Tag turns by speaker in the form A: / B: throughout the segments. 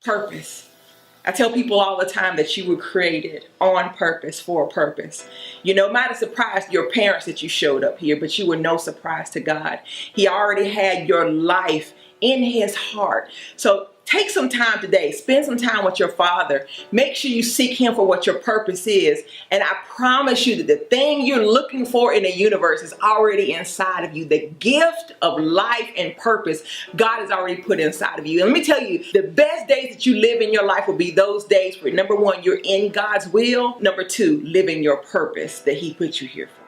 A: Purpose. I tell people all the time that you were created on purpose for a purpose. You know, it might have surprised your parents that you showed up here, but you were no surprise to God. He already had your life in his heart. So take some time today, spend some time with your Father. Make sure you seek him for what your purpose is. And I promise you that the thing you're looking for in the universe is already inside of you. The gift of life and purpose, God has already put inside of you. And let me tell you, the best days that you live in your life will be those days where, number one, you're in God's will. Number two, living your purpose that he put you here for.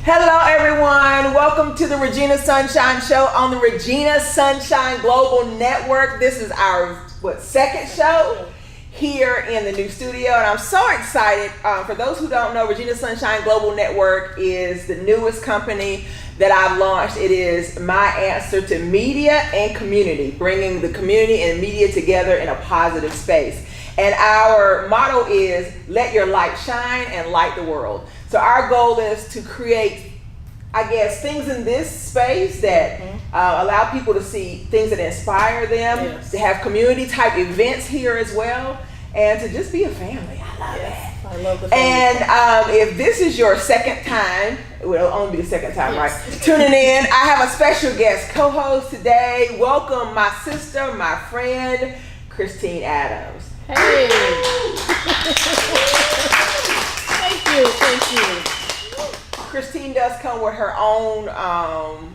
A: Hello everyone, welcome to the Regina Sunshine Show on the Regina Sunshine Global Network. This is our, second show here in the new studio, and I'm so excited. For those who don't know, Regina Sunshine Global Network is the newest company that I've launched. It is my answer to media and community, bringing the community and media together in a positive space. And our motto is, let your light shine and light the world. So our goal is to create, I guess, things in this space that allow people to see things that inspire them, to have community type events here as well, and to just be a family. I love that.
B: I love the family.
A: And if this is your second time, well, it'll only be the second time, right? Tuning in, I have a special guest co-host today. Welcome my sister, my friend, Christine Adams.
B: Hey. Thank you.
A: Christine does come with her own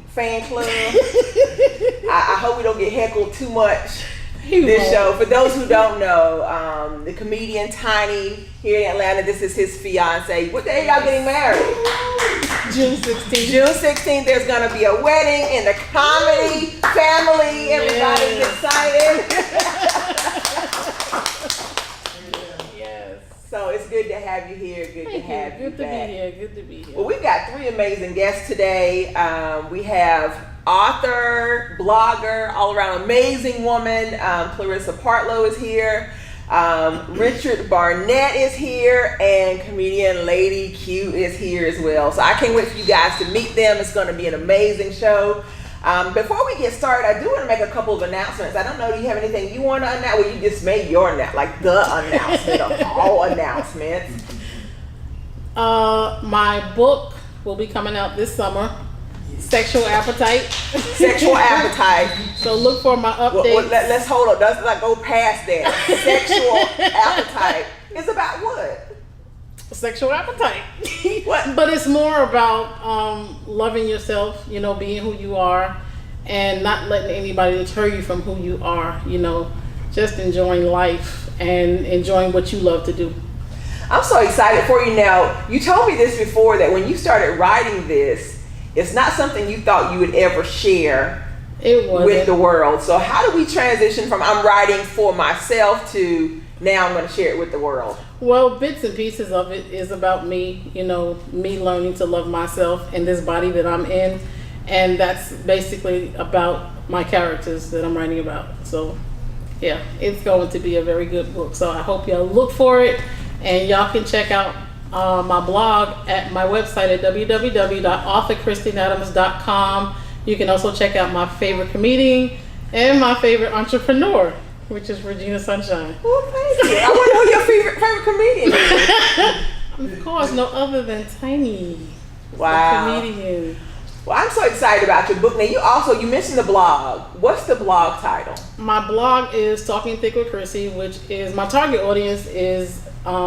A: fan club. I hope we don't get heckled too much this show. For those who don't know, the comedian Tiny here in Atlanta, this is his fiance. What day y'all getting married?
B: June 16th.
A: June 16th, there's going to be a wedding in the comedy family. Everybody's excited. So it's good to have you here. Good to have you back.
B: Good to be here.
A: Well, we've got three amazing guests today. We have author, blogger, all around amazing woman. Clarissa Partlow is here. Richard Barnette is here, and comedian Lady Q is here as well. So I can't wait for you guys to meet them. It's going to be an amazing show. Before we get started, I do want to make a couple of announcements. I don't know, do you have anything you want to announce? Well, you just made your announcement, like the announcement of all announcements.
B: My book will be coming out this summer. Sexual Appetite.
A: Sexual Appetite.
B: So look for my updates.
A: Well, let's hold on. Let's not go past that. Sexual Appetite is about what?
B: Sexual appetite.
A: What?
B: But it's more about loving yourself, you know, being who you are, and not letting anybody deter you from who you are, you know, just enjoying life and enjoying what you love to do.
A: I'm so excited for you now. You told me this before, that when you started writing this, it's not something you thought you would ever share with the world. So how do we transition from I'm writing for myself to now I'm going to share it with the world?
B: Well, bits and pieces of it is about me, you know, me learning to love myself and this body that I'm in. And that's basically about my characters that I'm writing about. So, yeah, it's going to be a very good book. So I hope y'all look for it. And y'all can check out my blog at my website at www.authorchristineadams.com. You can also check out my favorite comedian and my favorite entrepreneur, which is Regina Sunshine.
A: Well, thank you. I want to know who your favorite comedian is.
B: Of course, no other than Tiny.
A: Wow.
B: The comedian.
A: Well, I'm so excited about your book. Now, you mentioned the blog. What's the blog title?
B: My blog is Talking Thick with Chrissy, which is, my target audience is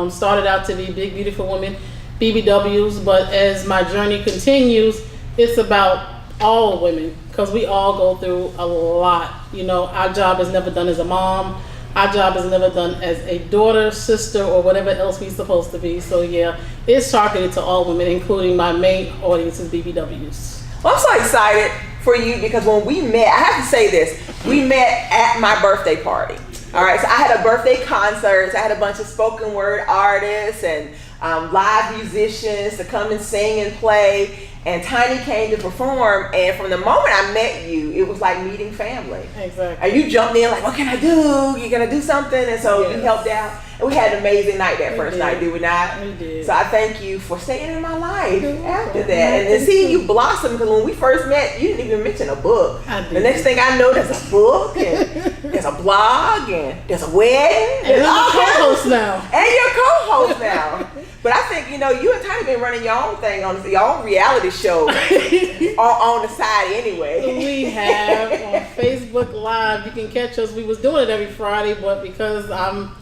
B: started out to be big, beautiful women, BBWs, but as my journey continues, it's about all women, because we all go through a lot. You know, our job is never done as a mom. Our job is never done as a daughter, sister, or whatever else we're supposed to be. So yeah, it's targeted to all women, including my main audience is BBWs.
A: Well, I'm so excited for you because when we met, I have to say this, we met at my birthday party. All right, so I had a birthday concert. I had a bunch of spoken word artists and live musicians to come and sing and play. And Tiny came to perform, and from the moment I met you, it was like meeting family.
B: Exactly.
A: And you jumped in like, what can I do? You're gonna do something, and so you helped out. We had an amazing night that first night, did we not?
B: We did.
A: So I thank you for staying in my life after that. And then seeing you blossom, because when we first met, you didn't even mention a book. The next thing I know, there's a book, and there's a blog, and there's a wedding.
B: And you're co-host now.
A: And you're co-host now. But I think, you and Tiny been running your own thing on your own reality show on the side anyway.
B: We have on Facebook Live. You can catch us. We was doing it every Friday, but because I'm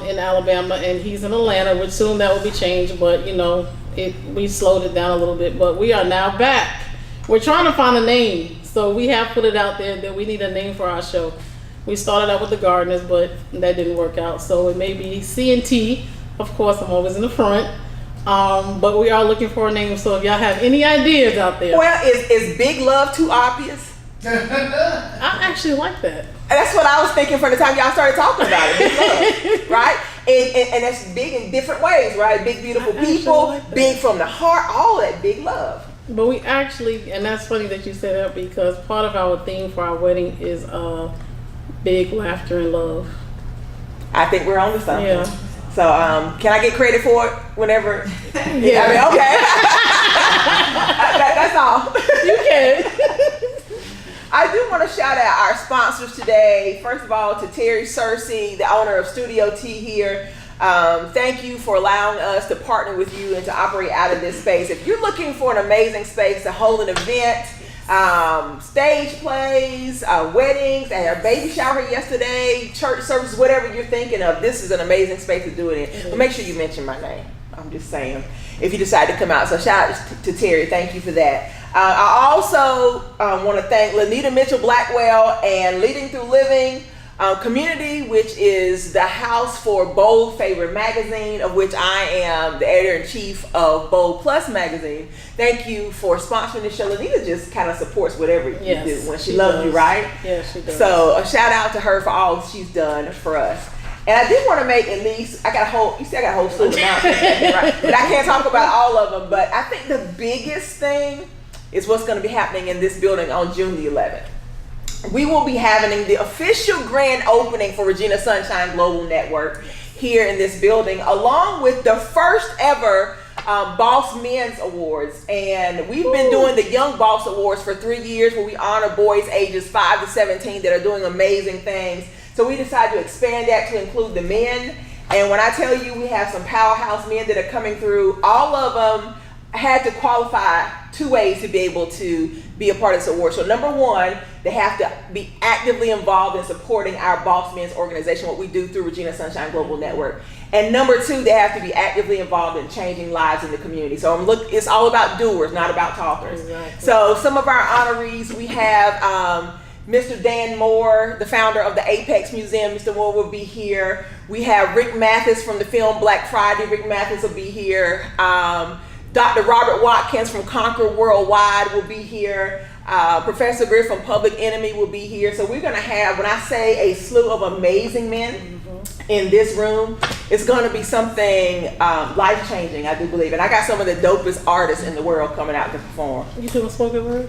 B: in Alabama and he's in Atlanta, which soon that will be changed. But we slowed it down a little bit. But we are now back. We're trying to find a name, so we have put it out there that we need a name for our show. We started out with the Gardeners, but that didn't work out. So it may be C&T. Of course, I'm always in the front. But we are looking for a name. So if y'all have any ideas out there.
A: Well, is Big Love too obvious?
B: I actually like that.
A: And that's what I was thinking from the time y'all started talking about it. Big love, right? And that's big in different ways, right? Big, beautiful people, like big from the heart, all that big love.
B: But we actually, and that's funny that you said that, because part of our theme for our wedding is big laughter and love.
A: I think we're on to something.
B: Yeah.
A: So, can I get credit for it whenever?
B: Yeah.
A: Okay. That's all.
B: You can.
A: I do want to shout out our sponsors today. First of all, to Terry Searcy, the owner of Studio T here. Thank you for allowing us to partner with you and to operate out of this space. If you're looking for an amazing space to hold an event, stage plays, weddings, and our baby shower yesterday, church services, whatever you're thinking of, this is an amazing space to do it in. But make sure you mention my name. I'm just saying, if you decide to come out. So shout out to Terry. Thank you for that. I also want to thank Lanita Mitchell Blackwell and Leading Through Living Community, which is the house for Bold Favorite Magazine, of which I am the editor-in-chief of Bold Plus Magazine. Thank you for sponsoring the show. Lanita just kind of supports whatever you do when she loves you, right?
B: Yes, she does.
A: So a shout out to her for all she's done for us. And I did want to make at least, I got a whole slew of announcements, right? But I can't talk about all of them. But I think the biggest thing is what's going to be happening in this building on June the 11th. We will be having the official grand opening for Regina Sunshine Global Network here in this building, along with the first ever Boss Men's Awards. And we've been doing the Young Boss Awards for 3 years, where we honor boys ages 5 to 17 that are doing amazing things. So we decided to expand that to include the men. And when I tell you we have some powerhouse men that are coming through, all of them had to qualify 2 ways to be able to be a part of this award. So number one, they have to be actively involved in supporting our Boss Men's organization, what we do through Regina Sunshine Global Network. And number two, they have to be actively involved in changing lives in the community. So it's all about doers, not about talkers. Exactly. So some of our honorees, we have Mr. Dan Moore, the founder of the Apex Museum. Mr. Moore will be here. We have Rick Mathis from the film Black Friday. Rick Mathis will be here. Dr. Robert Watkins from Conquer Worldwide will be here. Professor Greer from Public Enemy will be here. So we're going to have, when I say a slew of amazing men in this room, it's going to be something life-changing, I do believe. And I got some of the dopest artists in the world coming out to perform.
B: You doing spoken word?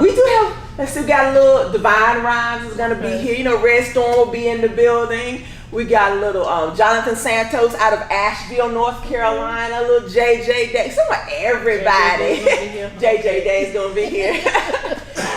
A: We do have, let's see, we got a little Divine Rhymes is going to be here. You know, Red Storm will be in the building. We got a little Jonathan Santos out of Asheville, North Carolina, a little JJ Day. Some of everybody. JJ Day is going to be here.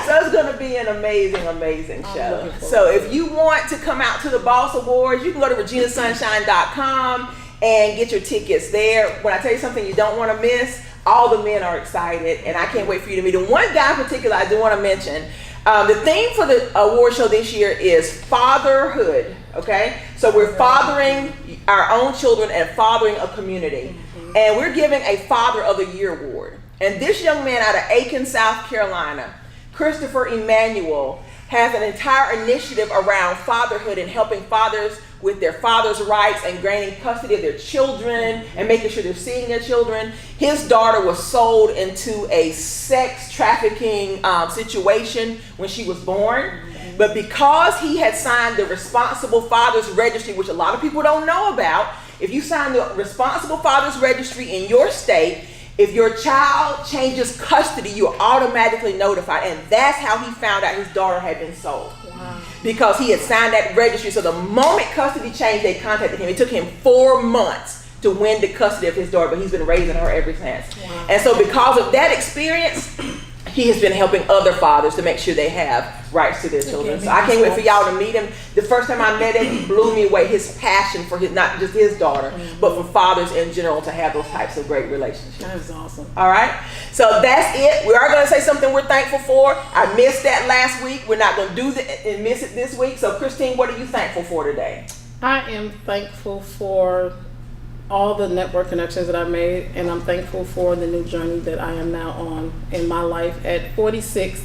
A: So it's going to be an amazing, amazing show. So if you want to come out to the Boss Awards, you can go to reginasunshine.com and get your tickets there. When I tell you something you don't want to miss, all the men are excited, and I can't wait for you to meet them. One guy in particular I do want to mention. The theme for the award show this year is fatherhood, okay? So we're fathering our own children and fathering a community. And we're giving a Father of the Year award. And this young man out of Aiken, South Carolina, Christopher Emmanuel, has an entire initiative around fatherhood and helping fathers with their father's rights and gaining custody of their children and making sure they're seeing their children. His daughter was sold into a sex trafficking situation when she was born. But because he had signed the Responsible Fathers Registry, which a lot of people don't know about, if you sign the Responsible Fathers Registry in your state, If your child changes custody, you're automatically notified. And that's how he found out his daughter had been sold. Wow. Because he had signed that registry. So the moment custody changed, they contacted him. It took him 4 months to win the custody of his daughter, but he's been raising her ever since. Wow. And so because of that experience, he has been helping other fathers to make sure they have rights to their children. So I can't wait for y'all to meet him. The first time I met him, he blew me away. His passion for not just his daughter, but for fathers in general to have those types of great relationships.
B: That's awesome.
A: All right. So that's it. We are going to say something we're thankful for. I missed that last week. We're not going to do that and miss it this week. So Christine, what are you thankful for today?
B: I am thankful for all the network connections that I've made, and I'm thankful for the new journey that I am now on in my life. At 46,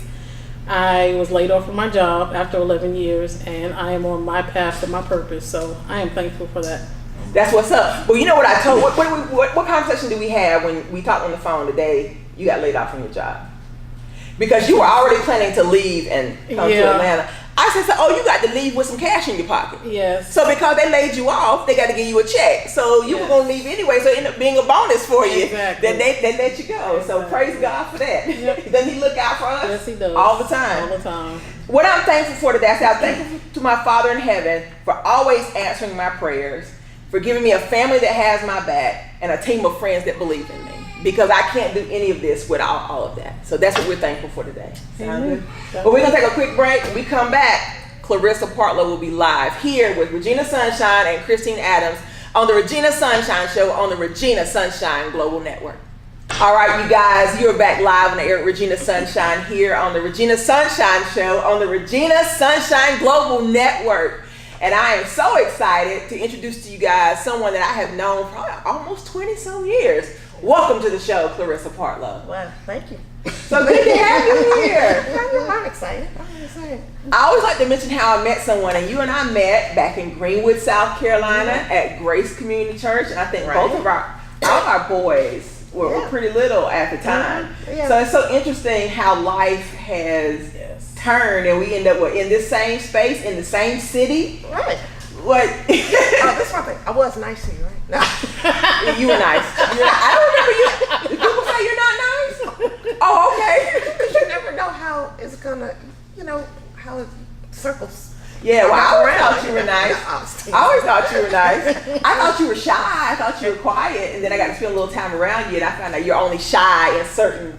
B: I was laid off from my job after 11 years, and I am on my path to my purpose. So I am thankful for that.
A: That's what's up. Well, you know what I told. What conversation did we have when we talked on the phone today? You got laid off from your job because you were already planning to leave and come to Atlanta. I said, oh, you got to leave with some cash in your pocket.
B: Yes.
A: So because they laid you off, they got to give you a check. So you were going to leave anyway, so it ended up being a bonus for you.
B: Exactly.
A: Then they let you go. Exactly. So praise God for that. Yep. Doesn't he look out for us?
B: Yes, he does.
A: All the time.
B: All the time.
A: What I'm thankful for today, I say I'm thankful to my Father in heaven for always answering my prayers, for giving me a family that has my back, and a team of friends that believe in me. Because I can't do any of this without all of that. So that's what we're thankful for today. Sound good? Well, we're going to take a quick break. When we come back, Clarissa Partlow will be live here with Regina Sunshine and Christine Adams on the Regina Sunshine Show on the Regina Sunshine Global Network. All right, you guys, you're back live on the air with Regina Sunshine here on the Regina Sunshine Show on the Regina Sunshine Global Network. And I am so excited to introduce to you guys someone that I have known for almost 20-some years. Welcome to the show, Clarissa Partlow.
C: Well, thank you.
A: So good to have you here.
C: I'm excited.
A: I always like to mention how I met someone, and you and I met back in Greenwood, South Carolina at Grace Community Church, and I think both of all our boys were pretty little at the time. Yeah. So it's so interesting how life has turned, and we end up in this same space, in the same city.
C: Right.
A: What?
C: That's one thing. I was nice to you, right? No.
A: You were nice. I don't remember you. Did people say you're not nice? Oh, okay.
C: Because you never know how it's gonna, how it circles.
A: Yeah, well, I always thought you were nice. I always thought you were nice. I thought you were shy. I thought you were quiet, and then I got to spend a little time around you, and I found out you're only shy in certain, in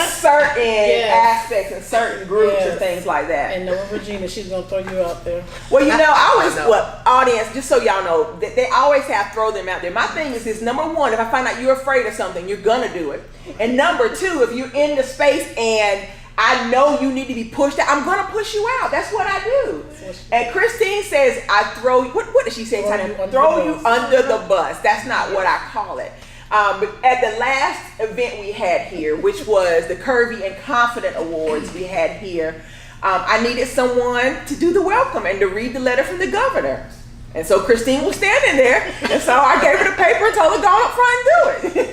A: certain aspects, in certain groups and things like that.
B: And knowing Regina, she's gonna throw you out there.
A: Well, audience, just so y'all know, they always have throw them out there. My thing is this: number one, if I find out you're afraid of something, you're gonna do it, and number two, if you're in the space and I know you need to be pushed out, I'm gonna push you out. That's what I do. And Christine says I throw you. What did she say? Throw you under the bus. That's not what I call it. But at the last event we had here, which was the Curvy and Confident Awards we had here, I needed someone to do the welcome and to read the letter from the governor. And so Christine was standing there, and so I gave her the paper and told her go up front and do it.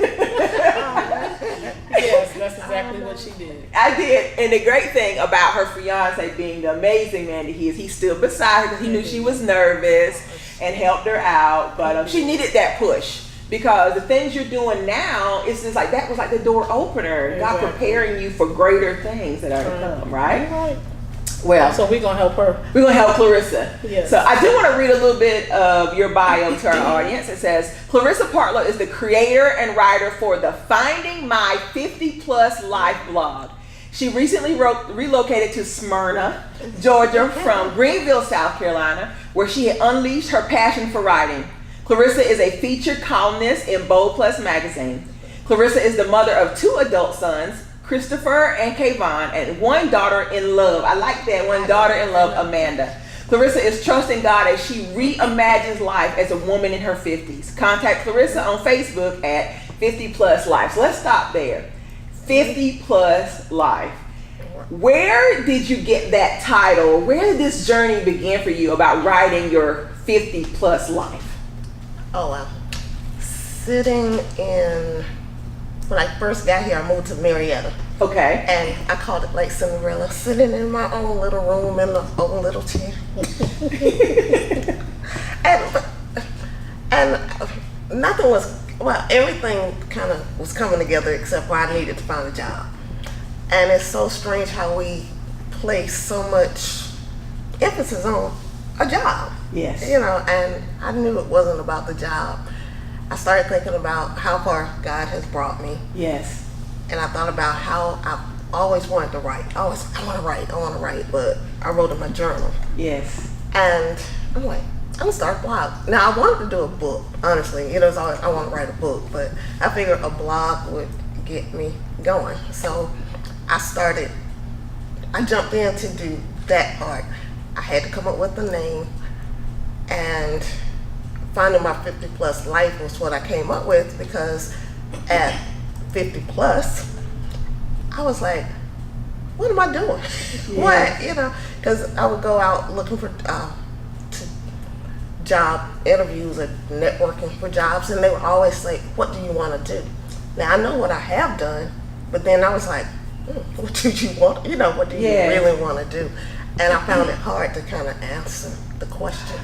B: Yes, that's exactly what she did.
A: I did. And the great thing about her fiance being the amazing man that he is, he stood beside her because he knew she was nervous and helped her out. But she needed that push because the things you're doing now, it's just like that was like the door opener. God preparing you for greater things that are to come, right? Well,
B: so we're going to help her.
A: We're going to help Clarissa.
B: Yes.
A: So I do want to read a little bit of your bio to our audience. It says, Clarissa Partlow is the creator and writer for the Finding My 50 Plus Life blog. She recently relocated to Smyrna, Georgia from Greenville, South Carolina, where she had unleashed her passion for writing. Clarissa is a featured columnist in Bold Plus magazine. Clarissa is the mother of 2 adult sons, Christopher and Kayvon, and 1 daughter in love. I like that, 1 daughter in love, Amanda. Clarissa is trusting God as she reimagines life as a woman in her 50s. Contact Clarissa on Facebook at 50 Plus Life. So let's stop there. 50 Plus Life. Where did you get that title? Where did this journey begin for you about writing your 50 Plus Life?
C: Oh, wow. Sitting in... When I first got here, I moved to Marietta.
A: Okay.
C: And I called it like Cinderella, sitting in my own little room in the own little chair. and nothing was Well, everything kind of was coming together except for I needed to find a job. And it's so strange how we place so much emphasis on a job.
A: Yes.
C: You know, and I knew it wasn't about the job. I started thinking about how far God has brought me.
A: Yes.
C: And I thought about how I always wanted to write. I want to write, but I wrote in my journal.
A: Yes.
C: And I'm like, I'm gonna start a blog. Now I wanted to do a book, honestly. You know, it's always, I want to write a book, but I figured a blog would get me going. So I jumped in to do that part. I had to come up with a name, and finding my 50 plus life was what I came up with, because at 50 plus, I was like, what am I doing?
A: Yeah.
C: What, you know, because I would go out looking for job interviews or networking for jobs, and they would always say, what do you want to do? Now I know what I have done, but then I was like, what do you want, you know, what do you really want to do? And I found it hard to kind of answer the question.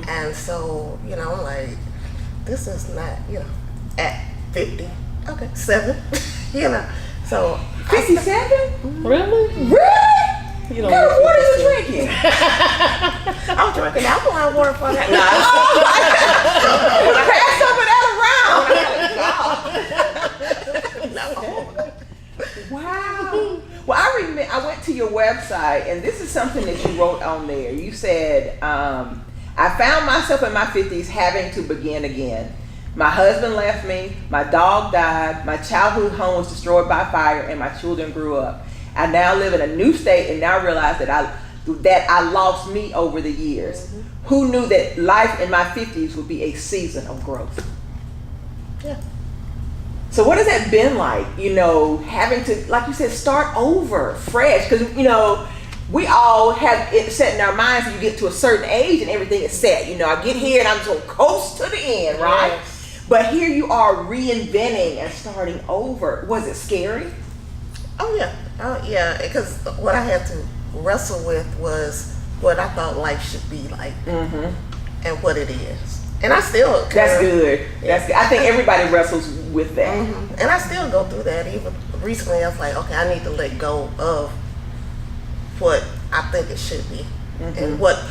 C: And so, you know, I'm like, this is not, you know, at 50, okay, 7, you know, so.
A: 57?
B: Really?
A: Really?
B: You
A: What
B: don't
A: kind of water you
B: look
A: drinking?
C: I'm drinking alkaline water for that.
A: Pass some of that around. Wow. Well, I remember I went to your website, and this is something that you wrote on there. You said, I found myself in my 50s having to begin again. My husband left me, my dog died, my childhood home was destroyed by fire, and my children grew up. I now live in a new state and now realize that I lost me over the years. Mm-hmm. Who knew that life in my 50s would be a season of growth?
C: Yeah.
A: So what has that been like, you know, having to, like you said, start over, fresh? Because, you know, we all have it set in our minds that you get to a certain age and everything is set. You know, I get here and I'm just going to coast to the end, right? Yes. But here you are reinventing and starting over. Was it scary?
C: Oh yeah, because what I had to wrestle with was what I thought life should be like, and what it is. And I still.
A: That's good. That's good. I think everybody wrestles with that.
C: And I still go through that. Even recently, I was like, okay, I need to let go of what I think it should be, and what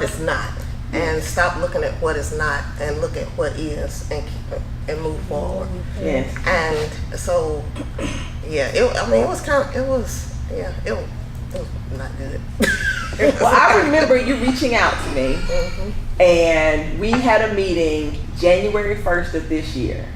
C: it's not, and stop looking at what is not and look at what is, and keep it and move forward.
A: Yes.
C: And so, yeah, it was not good.
A: Well, I remember you reaching out to me, and we had a meeting January 1st of this year,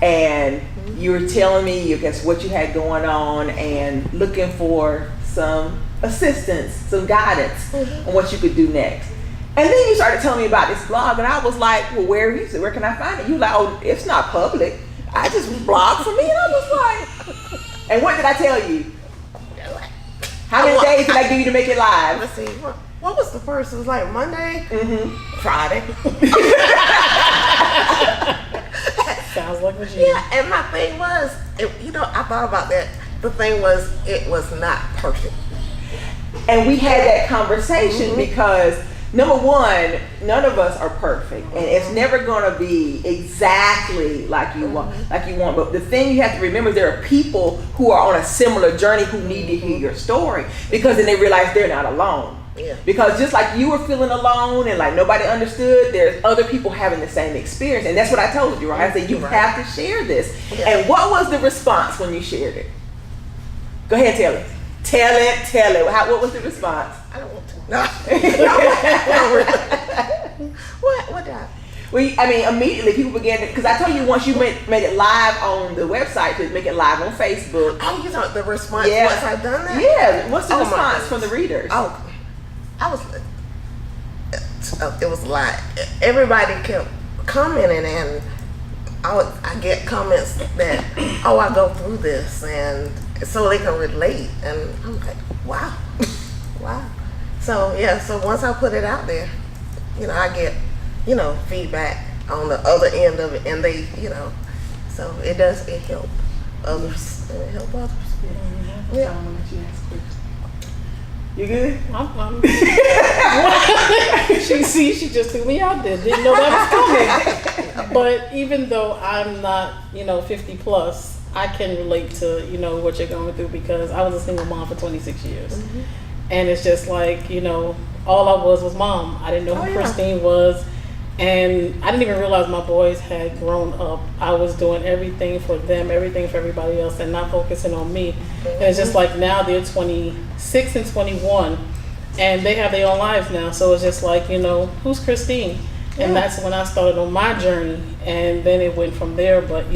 A: and you were telling me, I guess, what you had going on and looking for some assistance, some guidance on what you could do next. And then you started telling me about this blog, and I was like, well, where is it? Where can I find it? You were like, oh, it's not public. I just blog for me. And I was like, and what did I tell you? How many days did I give you to make it live?
C: Let's see. What was the first? It was like Monday? Friday.
B: Sounds like Regina.
C: Yeah, and my thing was, you know, I thought about that. The thing was, it was not perfect.
A: And we had that conversation because, number one, none of us are perfect, and it's never going to be exactly like you want. But the thing you have to remember is there are people who are on a similar journey who need to hear your story, because then they realize they're not alone.
C: Yeah.
A: Because just like you were feeling alone and like nobody understood, there's other people having the same experience, and that's what I told you, right? I said you have to share this. Yeah. And what was the response when you shared it? Go ahead, tell it. Tell it. What was the response?
C: I don't want to. No. What did I?
A: Well, I mean, immediately people began to, because I told you once you made it live on the website, to make it live on Facebook.
C: Oh, you know, the response once I've done that?
A: Yeah. What's the response from the readers?
C: Oh, it was a lot. Everybody kept commenting, and I get comments that, oh, I go through this, and so they can relate, and I'm like, wow. Wow. So yeah, so once I put it out there, you know, I get, you know, feedback on the other end of it, and they, you know, so it help others. It help others.
A: Yeah. You good?
B: She just threw me out there. Didn't know that was coming. But even though I'm not, 50 plus, I can relate to, what you're going through, because I was a single mom for 26 years. Mm-hmm. And it's just like, all I was mom. I didn't know who Christine was. And I didn't even realize my boys had grown up. I was doing everything for them, everything for everybody else, and not focusing on me. Mm-hmm. And it's just like now they're 26 and 21, and they have their own lives now. So it's just like, who's Christine? And that's when I started on my journey. And then it went from there. But,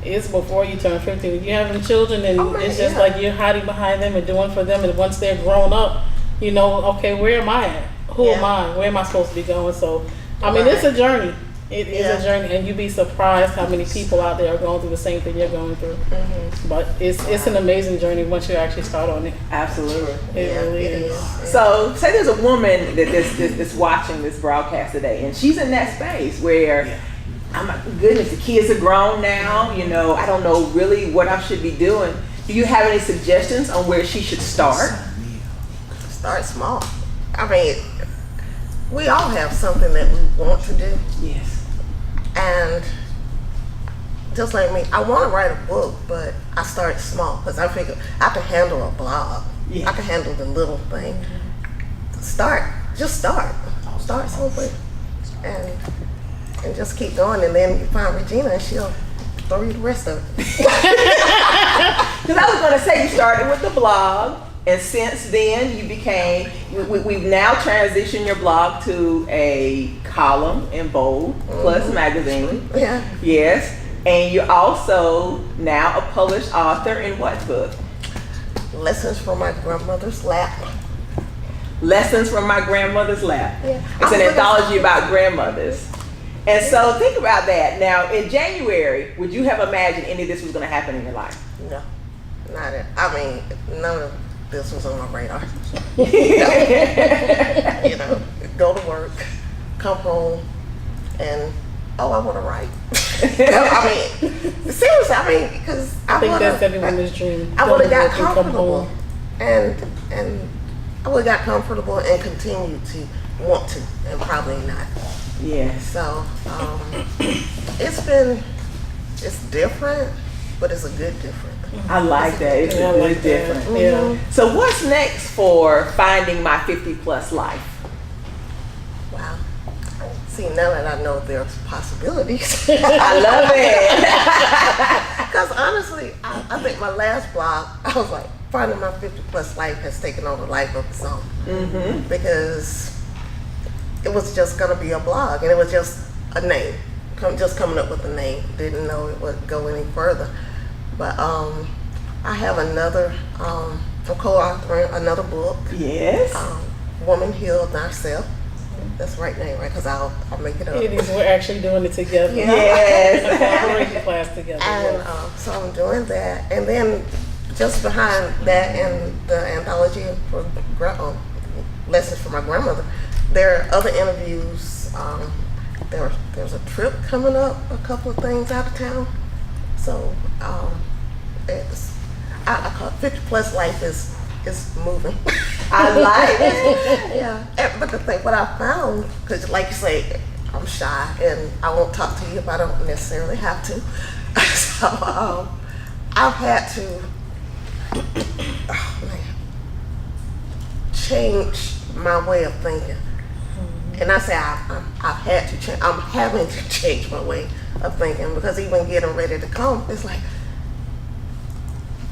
B: it's before you turn 50. When you're having children, and it's just like you're hiding behind them and doing for them. And once they're grown up, okay, where am I at? Who am I? Where am I supposed to be going? So, it's a journey. It is a journey, and you'd be surprised how many people out there are going through the same thing you're going through. Mm-hmm. But it's an amazing journey once you actually start on it.
A: Absolutely.
B: It really is.
A: So, say there's a woman that's watching this broadcast today, and she's in that space where, oh my goodness, the kids are grown now, I don't know really what I should be doing. Do you have any suggestions on where she should start?
C: Start small. We all have something that we want to do.
A: Yes.
C: And just like me, I want to write a book, but I started small because I figured I can handle a blog. Yes. I can handle the little thing. Just start somewhere, and just keep going. And then you find Regina, and she'll throw you the rest of it.
A: Because I was going to say, you started with the blog. And since then, you became, we've now transitioned your blog to a column in Bold Plus magazine.
C: Yeah.
A: Yes. And you're also now a published author in what book?
C: Lessons from My Grandmother's Lap.
A: Lessons from My Grandmother's Lap.
C: Yeah.
A: It's an anthology about grandmothers. And so think about that. Now, in January, would you have imagined any of this was going to happen in your life?
C: No. Not it. None of this was on my radar. Go to work, come home, and I want to write. Seriously, because
B: I think that's everyone's dream.
C: I would have got comfortable, and I would have got comfortable and continue to want to, and probably not.
A: Yeah.
C: So it's different, but it's a good different.
A: I like that. It's a good different.
C: Mm-hmm.
A: Yeah. So what's next for finding my 50 plus life?
C: Wow. See, now that I know there's possibilities.
A: I love it.
C: Because honestly, I think my last blog, I was like, finding my 50 plus life has taken on a life of its own. Mm-hmm. Because it was just going to be a blog, and it was just a name. Just coming up with a name. Didn't know it would go any further. But I have another, I'm co-authoring another book.
A: Yes.
C: Woman Healed Thyself. That's the right name, right? Because I'll make it up.
B: It is. We're actually doing it together.
C: Yeah.
B: Yes. A class together.
C: And so I'm doing that. And then just behind that and the anthology for Lessons from My Grandmother, there are other interviews. There's a trip coming up, a couple of things out of town. So I call it 50 plus life is moving.
A: I like it.
C: Yeah. But the thing, what I found, because like you say, I'm shy and I won't talk to you if I don't necessarily have to. So I've had to change my way of thinking. And I say I've had to change. I'm having to change my way of thinking, because even getting ready to come, it's like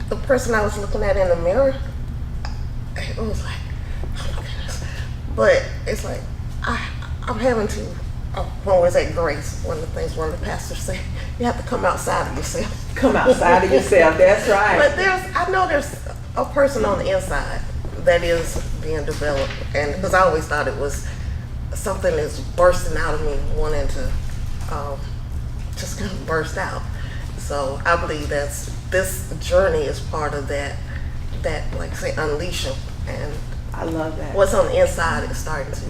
C: the person I was looking at in the mirror. It was like, oh my goodness. But it's like I'm having to. When was that grace? One of the things one of the pastors say, you have to come outside of yourself.
A: Come outside of yourself. That's right.
C: But I know there's a person on the inside that is being developed, and because I always thought it was something that's bursting out of me, wanting to just kind of burst out. So I believe this journey is part of that like say unleashing, and
A: I love that.
C: What's on the inside is starting to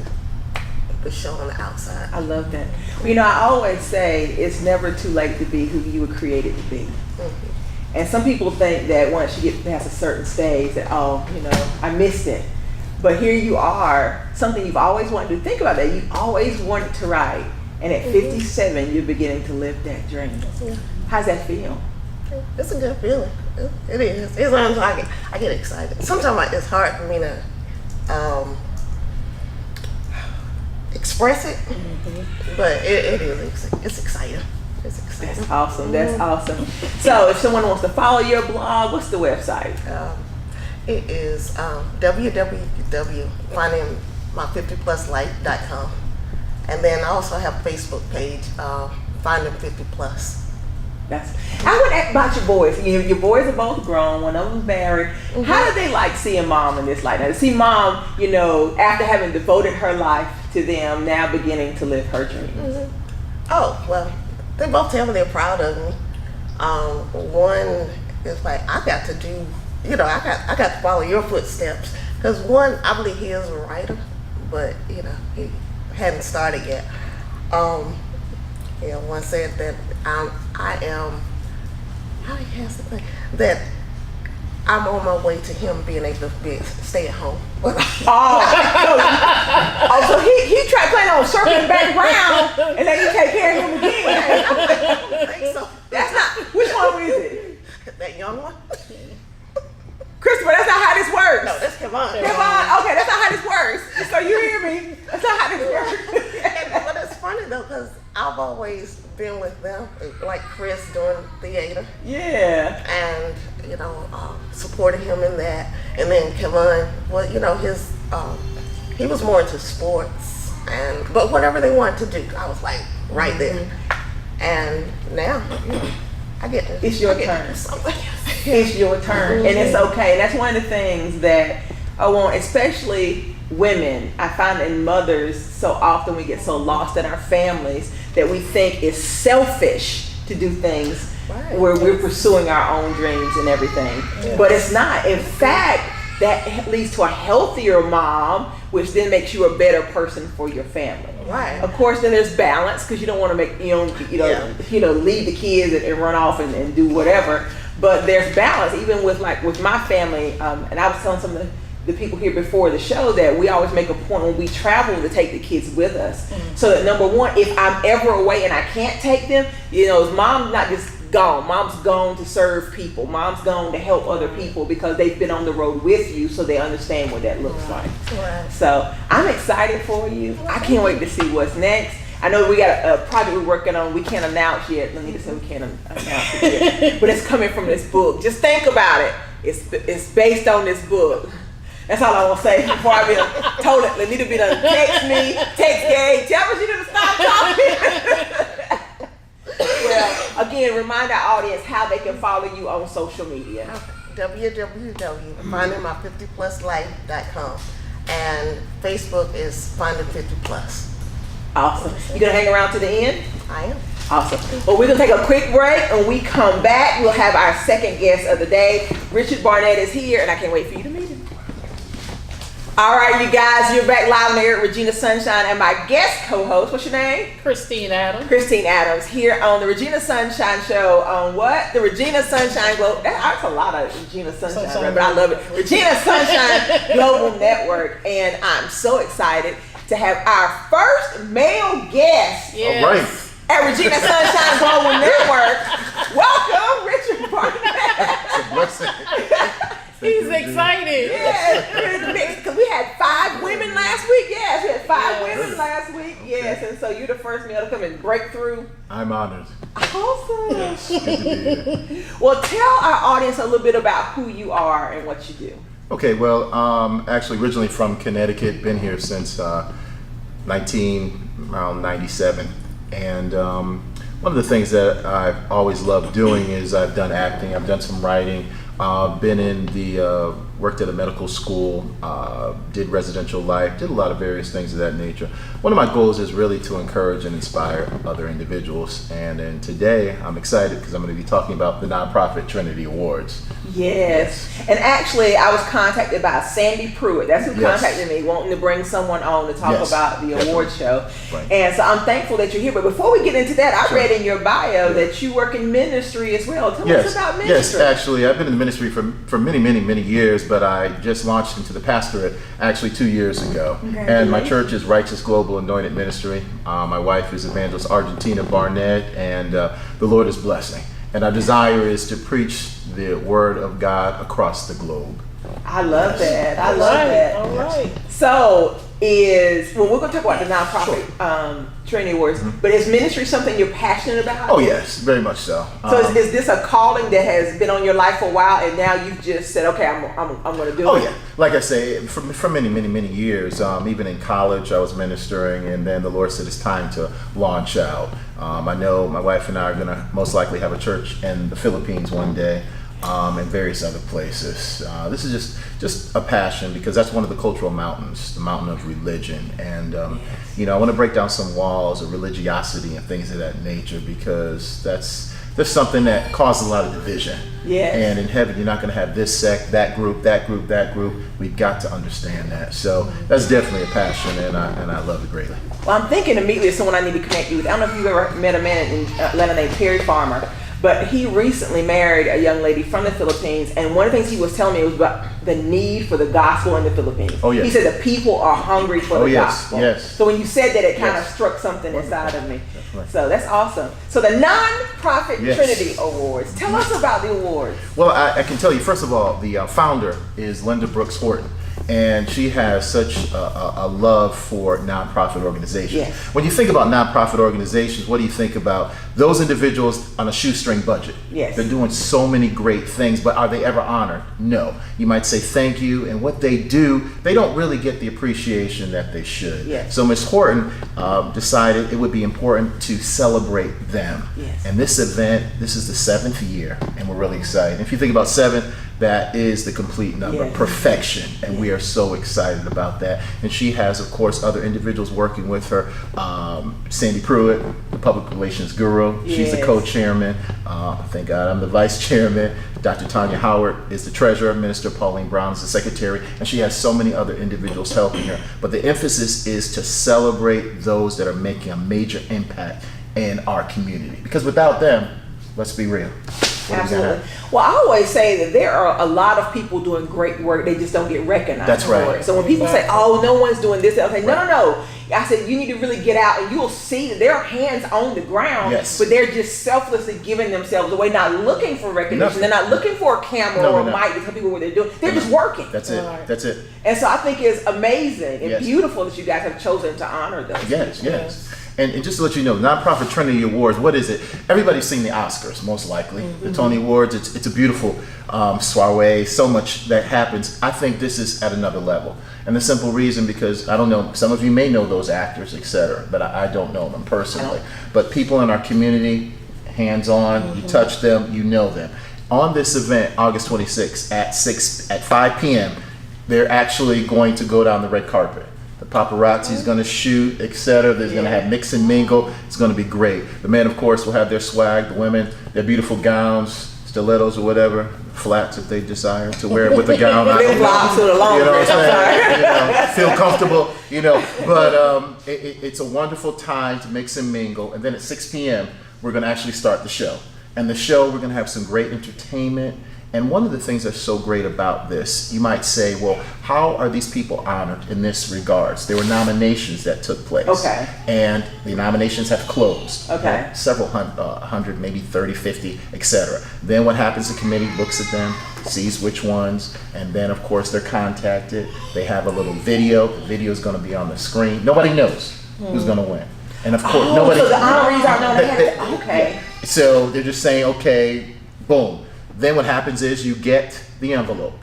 C: be shown on the outside.
A: I love that. Well, I always say it's never too late to be who you were created to be. Mm-hmm. And some people think that once you get past a certain stage that, I missed it. But here you are, something you've always wanted to think about that. You always wanted to write. And at 57, you're beginning to live that dream.
C: Yeah.
A: How's that feel?
C: It's a good feeling. It is. It's I get excited. Sometimes it's hard for me to express it, but it is. It's exciting. It's exciting.
A: That's awesome. That's awesome. So if someone wants to follow your blog, what's the website?
C: It is www.findingmy50pluslife.com. And then I also have a Facebook page, Finding 50 Plus.
A: I want to ask about your boys. Your boys are both grown. One of them's married. How do they like seeing mom in this light? Now, to see mom, after having devoted her life to them, now beginning to live her dreams.
C: Oh, well, they both tell me they're proud of me. One is like, I got to do, I got to follow your footsteps. Because one, I believe he is a writer, but, he hadn't started yet. One said that I am, how he has to say, that I'm on my way to him being able to stay at home.
A: So he tried playing on circling back around, and then you take care of him again.
C: I don't think so.
A: That's not, which one is it?
C: That young one?
A: Christopher, that's not how this works.
C: No, that's Kevon.
A: Okay, that's not how this works. So you hear me? That's not how this works.
C: But it's funny though, because I've always been with them, like Chris doing theater.
A: Yeah.
C: And, supporting him in that. And then Kevon, well, he was more into sports. But whatever they wanted to do, I was like right there. And now, I get to.
A: It's your turn. It's your turn, and it's okay. And that's one of the things that I want, especially women. I find in mothers, so often we get so lost in our families that we think it's selfish to do things where we're pursuing our own dreams and everything.
C: Yeah.
A: But it's not. In fact, that leads to a healthier mom, which then makes you a better person for your family.
C: Right.
A: Of course, then there's balance, because you don't want to make leave the kids and run off and do whatever. But there's balance, even with my family. And I was telling some of the people here before the show that we always make a point when we travel to take the kids with us, so that number one, if I'm ever away and I can't take them, mom's not just gone. Mom's gone to serve people. Mom's gone to help other people because they've been on the road with you, so they understand what that looks like.
C: Right.
A: So I'm excited for you. I can't wait to see what's next. I know we got a project we're working on. We can't announce yet. Lanita said we can't announce it yet, but it's coming from this book. Just think about it. It's based on this book. That's all I want to say before I be told it. Lanita be done text me, text Gay, tell me she didn't stop talking. Well, again, remind our audience how they can follow you on social media.
C: www.findingmy50pluslife.com, and Facebook is Finding 50 Plus.
A: Awesome. You gonna hang around to the end?
C: I am.
A: Awesome. Well, we're gonna take a quick break. When we come back, we'll have our second guest of the day. Richard Barnette is here, and I can't wait for you to meet him. All right, you guys, you're back live on the air at Regina Sunshine, and my guest co-host, what's your name?
B: Christine Adams.
A: Christine Adams, here on the Regina Sunshine Show on what? The Regina Sunshine Global. That's a lot of Regina Sunshine, right? But I love it. Regina Sunshine Global Network, and I'm so excited to have our first male guest.
B: Yes.
D: All right.
A: At Regina Sunshine Global Network. Welcome, Richard Barnette.
D: It's a blessing.
B: He's excited.
A: Yeah, because we had 5 women last week. Yes, we had 5 women last week. Yes, and so you're the first male to come and break through.
D: I'm honored.
A: Awesome.
D: Yes, good to be here.
A: Well, tell our audience a little bit about who you are and what you do.
D: Okay, well, actually originally from Connecticut, been here since around 97. And one of the things that I've always loved doing is I've done acting, I've done some writing, been in the, worked at a medical school, did residential life, did a lot of various things of that nature. One of my goals is really to encourage and inspire other individuals. And today I'm excited because I'm going to be talking about the nonprofit Trinity Awards.
A: Yes. And actually, I was contacted by Sandy Pruitt. That's who
D: Yes.
A: contacted me, wanting to bring someone on to talk
D: Yes,
A: about the award show.
D: Right.
A: And so I'm thankful that you're here. But before we get into that, I
D: Sure.
A: read in your bio that you work in ministry as well. Tell us about ministry.
D: Yes, actually, I've been in the ministry for many, many, many years, but I just launched into the pastorate actually 2 years ago. And my church is Righteous Global Anointed Ministry. My wife is Evangelist Argentina Barnette, and the Lord is blessing. And our desire is to preach the word of God across the globe.
A: I love that. I love that.
B: All right.
A: So we're going to talk about the nonprofit training awards, but is ministry something you're passionate about?
D: Oh yes, very much so.
A: So is this a calling that has been on your life for a while, and now you've just said, okay, I'm going to do it?
D: Oh yeah, like I say, for many years, even in college, I was ministering, and then the Lord said it's time to launch out. I know my wife and I are going to most likely have a church in the Philippines one day. And various other places. This is just a passion, because that's one of the cultural mountains, the mountain of religion. And I want to break down some walls of religiosity and things of that nature, because there's something that causes a lot of division.
A: Yes.
D: And in heaven, you're not going to have this sect, that group, that group, that group. We've got to understand that. So that's definitely a passion, and I love it greatly.
A: Well, I'm thinking immediately of someone I need to connect you with. I don't know if you've ever met a man in Atlanta named Terry Farmer. But he recently married a young lady from the Philippines, and one of the things he was telling me was about the need for the gospel in the Philippines.
D: Oh, yes.
A: He said the people are hungry for the gospel.
D: Yes.
A: So when you said that, it kind of struck something inside of me.
D: Right.
A: So that's awesome. So the Nonprofit
D: Yes.
A: Trinity Awards. Tell us about the awards.
D: Well, I can tell you, first of all, the founder is Linda Brooks Horton. And she has such a love for nonprofit organizations.
A: Yes.
D: When you think about nonprofit organizations, what do you think about? Those individuals on a shoestring budget.
A: Yes.
D: They're doing so many great things, but are they ever honored? No. You might say thank you, and what they do, they don't really get the appreciation that they should.
A: Yes.
D: So Ms. Horton decided it would be important to celebrate them.
A: Yes.
D: And this event, this is the 7th year, and we're really excited. If you think about 7, that is the complete number,
A: Yes.
D: perfection, and we are so excited about that. And she has, of course, other individuals working with her. Sandy Pruitt, the public relations guru, she's the
A: Yes.
D: co-chairman. Thank God I'm the vice chairman. Dr. Tanya Howard is the treasurer. Minister Pauline Brown is the secretary, and she has so many other individuals helping her. But the emphasis is to celebrate those that are making a major impact in our community, because without them, let's be real. What are we gonna
A: Absolutely.
D: have?
A: Well, I always say that there are a lot of people doing great work. They just don't get recognized
D: That's right.
A: for it. So when people say, "Oh, no one's doing this," I say, "No." I said you need to really get out, and you will see that there are hands on the ground,
D: Yes.
A: but they're just selflessly giving themselves away, not looking for recognition.
D: Nothing.
A: They're not looking for a camera
D: No,
A: or a
D: they're not.
A: mic to tell people what they're doing. They're just working.
D: That's it.
B: Right.
D: That's it.
A: And so I think it's amazing and
D: Yes.
A: beautiful that you guys have chosen to honor those.
D: Yes. And just to let you know, Nonprofit Trinity Awards, what is it? Everybody's seen the Oscars, most likely. The Tony Awards, it's a beautiful soiree, so much that happens. I think this is at another level. And the simple reason, because I don't know, some of you may know those actors, etc., but I don't know them personally. But people in our community, hands-on, you touch them, you know them. On this event, August 26th at 5 p.m., they're actually going to go down the red carpet. The paparazzi is going to shoot, etc. There's going to have mix and mingle. It's going to be great. The men, of course, will have their swag. The women, their beautiful gowns, stilettos or whatever, flats if they desire to wear it with a gown. I don't know.
A: Flip-flops with a long
D: You know what
A: dress.
D: I'm saying? Feel comfortable, But it's a wonderful time to mix and mingle. And then at 6 p.m., we're going to actually start the show. And the show, we're going to have some great entertainment. And one of the things that's so great about this, you might say, well, how are these people honored in this regards? There were nominations that took place.
A: Okay.
D: And the nominations have closed.
A: Okay.
D: Several hundred, maybe 30, 50, etc. Then what happens, the committee looks at them, sees which ones, and then of course they're contacted. They have a little video. The video is going to be on the screen. Nobody knows who's going to win. And of course, nobody.
A: So the honorees aren't known. Okay.
D: So they're just saying, okay, boom. Then what happens is you get the envelope.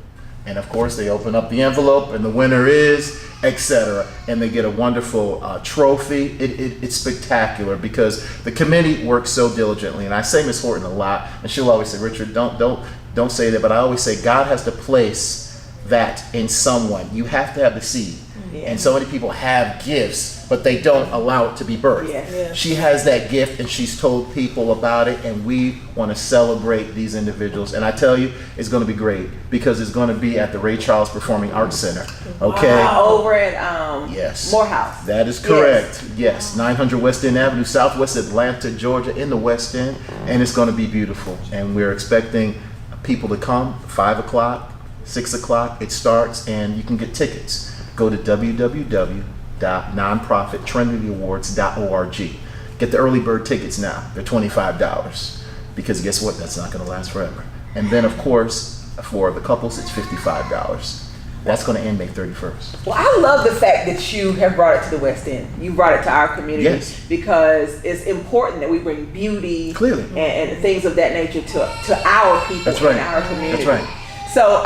D: And of course they open up the envelope and the winner is, etc. And they get a wonderful trophy. It's spectacular because the committee works so diligently. And I say Ms. Horton a lot, and she'll always say, Richard, don't say that, but I always say God has to place that in someone. You have to have the seed.
A: Yeah.
D: And so many people have gifts, but they don't allow it to be birthed.
A: Yeah.
D: She has that gift and she's told people about it, and we want to celebrate these individuals. And I tell you, it's going to be great because it's going to be at the Ray Charles Performing Arts Center. Okay?
A: Over at
D: Yes.
A: Morehouse.
D: That is correct. Yes. 900 West End Avenue, Southwest Atlanta, Georgia, in the West End. And it's going to be beautiful. And we're expecting people to come 5 o'clock, 6 o'clock it starts, and you can get tickets. Go to www.nonprofittrinityawards.org. Get the early bird tickets now. They're $25, because guess what? That's not going to last forever. And then, of course, for the couples, it's $55. That's going to end May 31st.
A: Well, I love the fact that you have brought it to the West End. You brought it to our community.
D: Yes.
A: Because it's important that we bring beauty
D: Clearly.
A: and things of that nature to our people.
D: That's right.
A: In our community.
D: That's right.
A: So,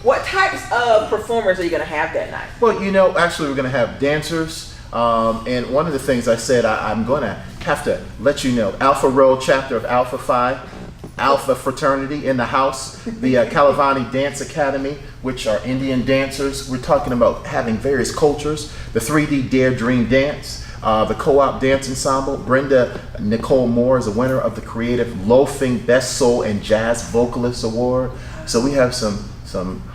A: what types of performers are you going to have that night?
D: Well, actually, we're going to have dancers. And one of the things I said, I'm going to have to let you know, Alpha Rho chapter of Alpha Phi, Alpha Fraternity in the house, the Kalavani Dance Academy, which are Indian dancers. We're talking about having various cultures, the 3D Dare Dream Dance, the Co-op Dance Ensemble. Brenda Nicole Moore is a winner of the Creative Loafing Best Soul and Jazz Vocalist Award. So we have some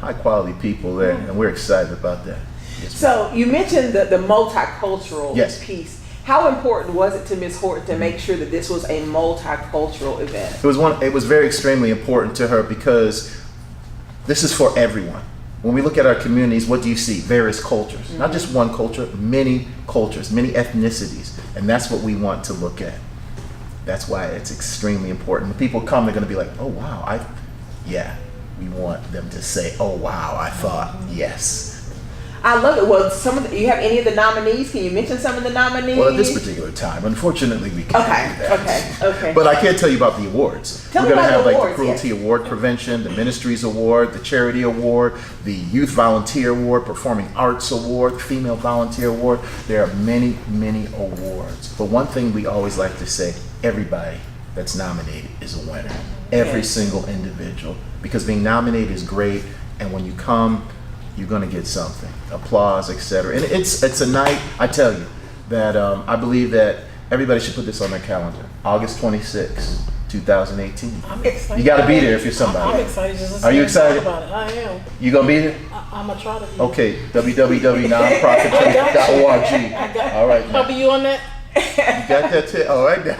D: high quality people there, and we're excited about that. Yes,
A: so you mentioned the multicultural
D: Yes.
A: piece. How important was it to Ms. Horton to make sure that this was a multicultural event?
D: It was very extremely important to her, because this is for everyone. When we look at our communities, what do you see? Various cultures. Mm-hmm. Not just one culture, many cultures, many ethnicities. And that's what we want to look at. That's why it's extremely important. When people come, they're going to be like, oh, wow. We want them to say, oh, wow, I thought, yes.
A: I love it. Well, you have any of the nominees? Can you mention some of the nominees?
D: Well, at this particular time, unfortunately, we can't do that.
A: Okay.
D: But I can't tell you about the awards.
A: Tell
D: We're
A: me
D: going to
A: about
D: have
A: the
D: like
A: awards,
D: the Cruelty
A: yes.
D: Award Prevention, the Ministries Award, the Charity Award, the Youth Volunteer Award, Performing Arts Award, the Female Volunteer Award. There are many, many awards. But one thing we always like to say, everybody that's nominated is a winner. Every single individual. Because being nominated is great, and when you come, you're going to get something, applause, etc. And it's a night, I tell you, that I believe that everybody should put this on their calendar. August 26, 2018.
B: I'm excited.
D: You got to be there if you're somebody.
B: I'm excited. Just
D: Are you excited?
B: About it. I am.
D: You going to be there?
B: I'm going to try to be.
D: Okay, www.nonprofittrade.org. All right.
B: Help you on that?
D: You got that too? All right now.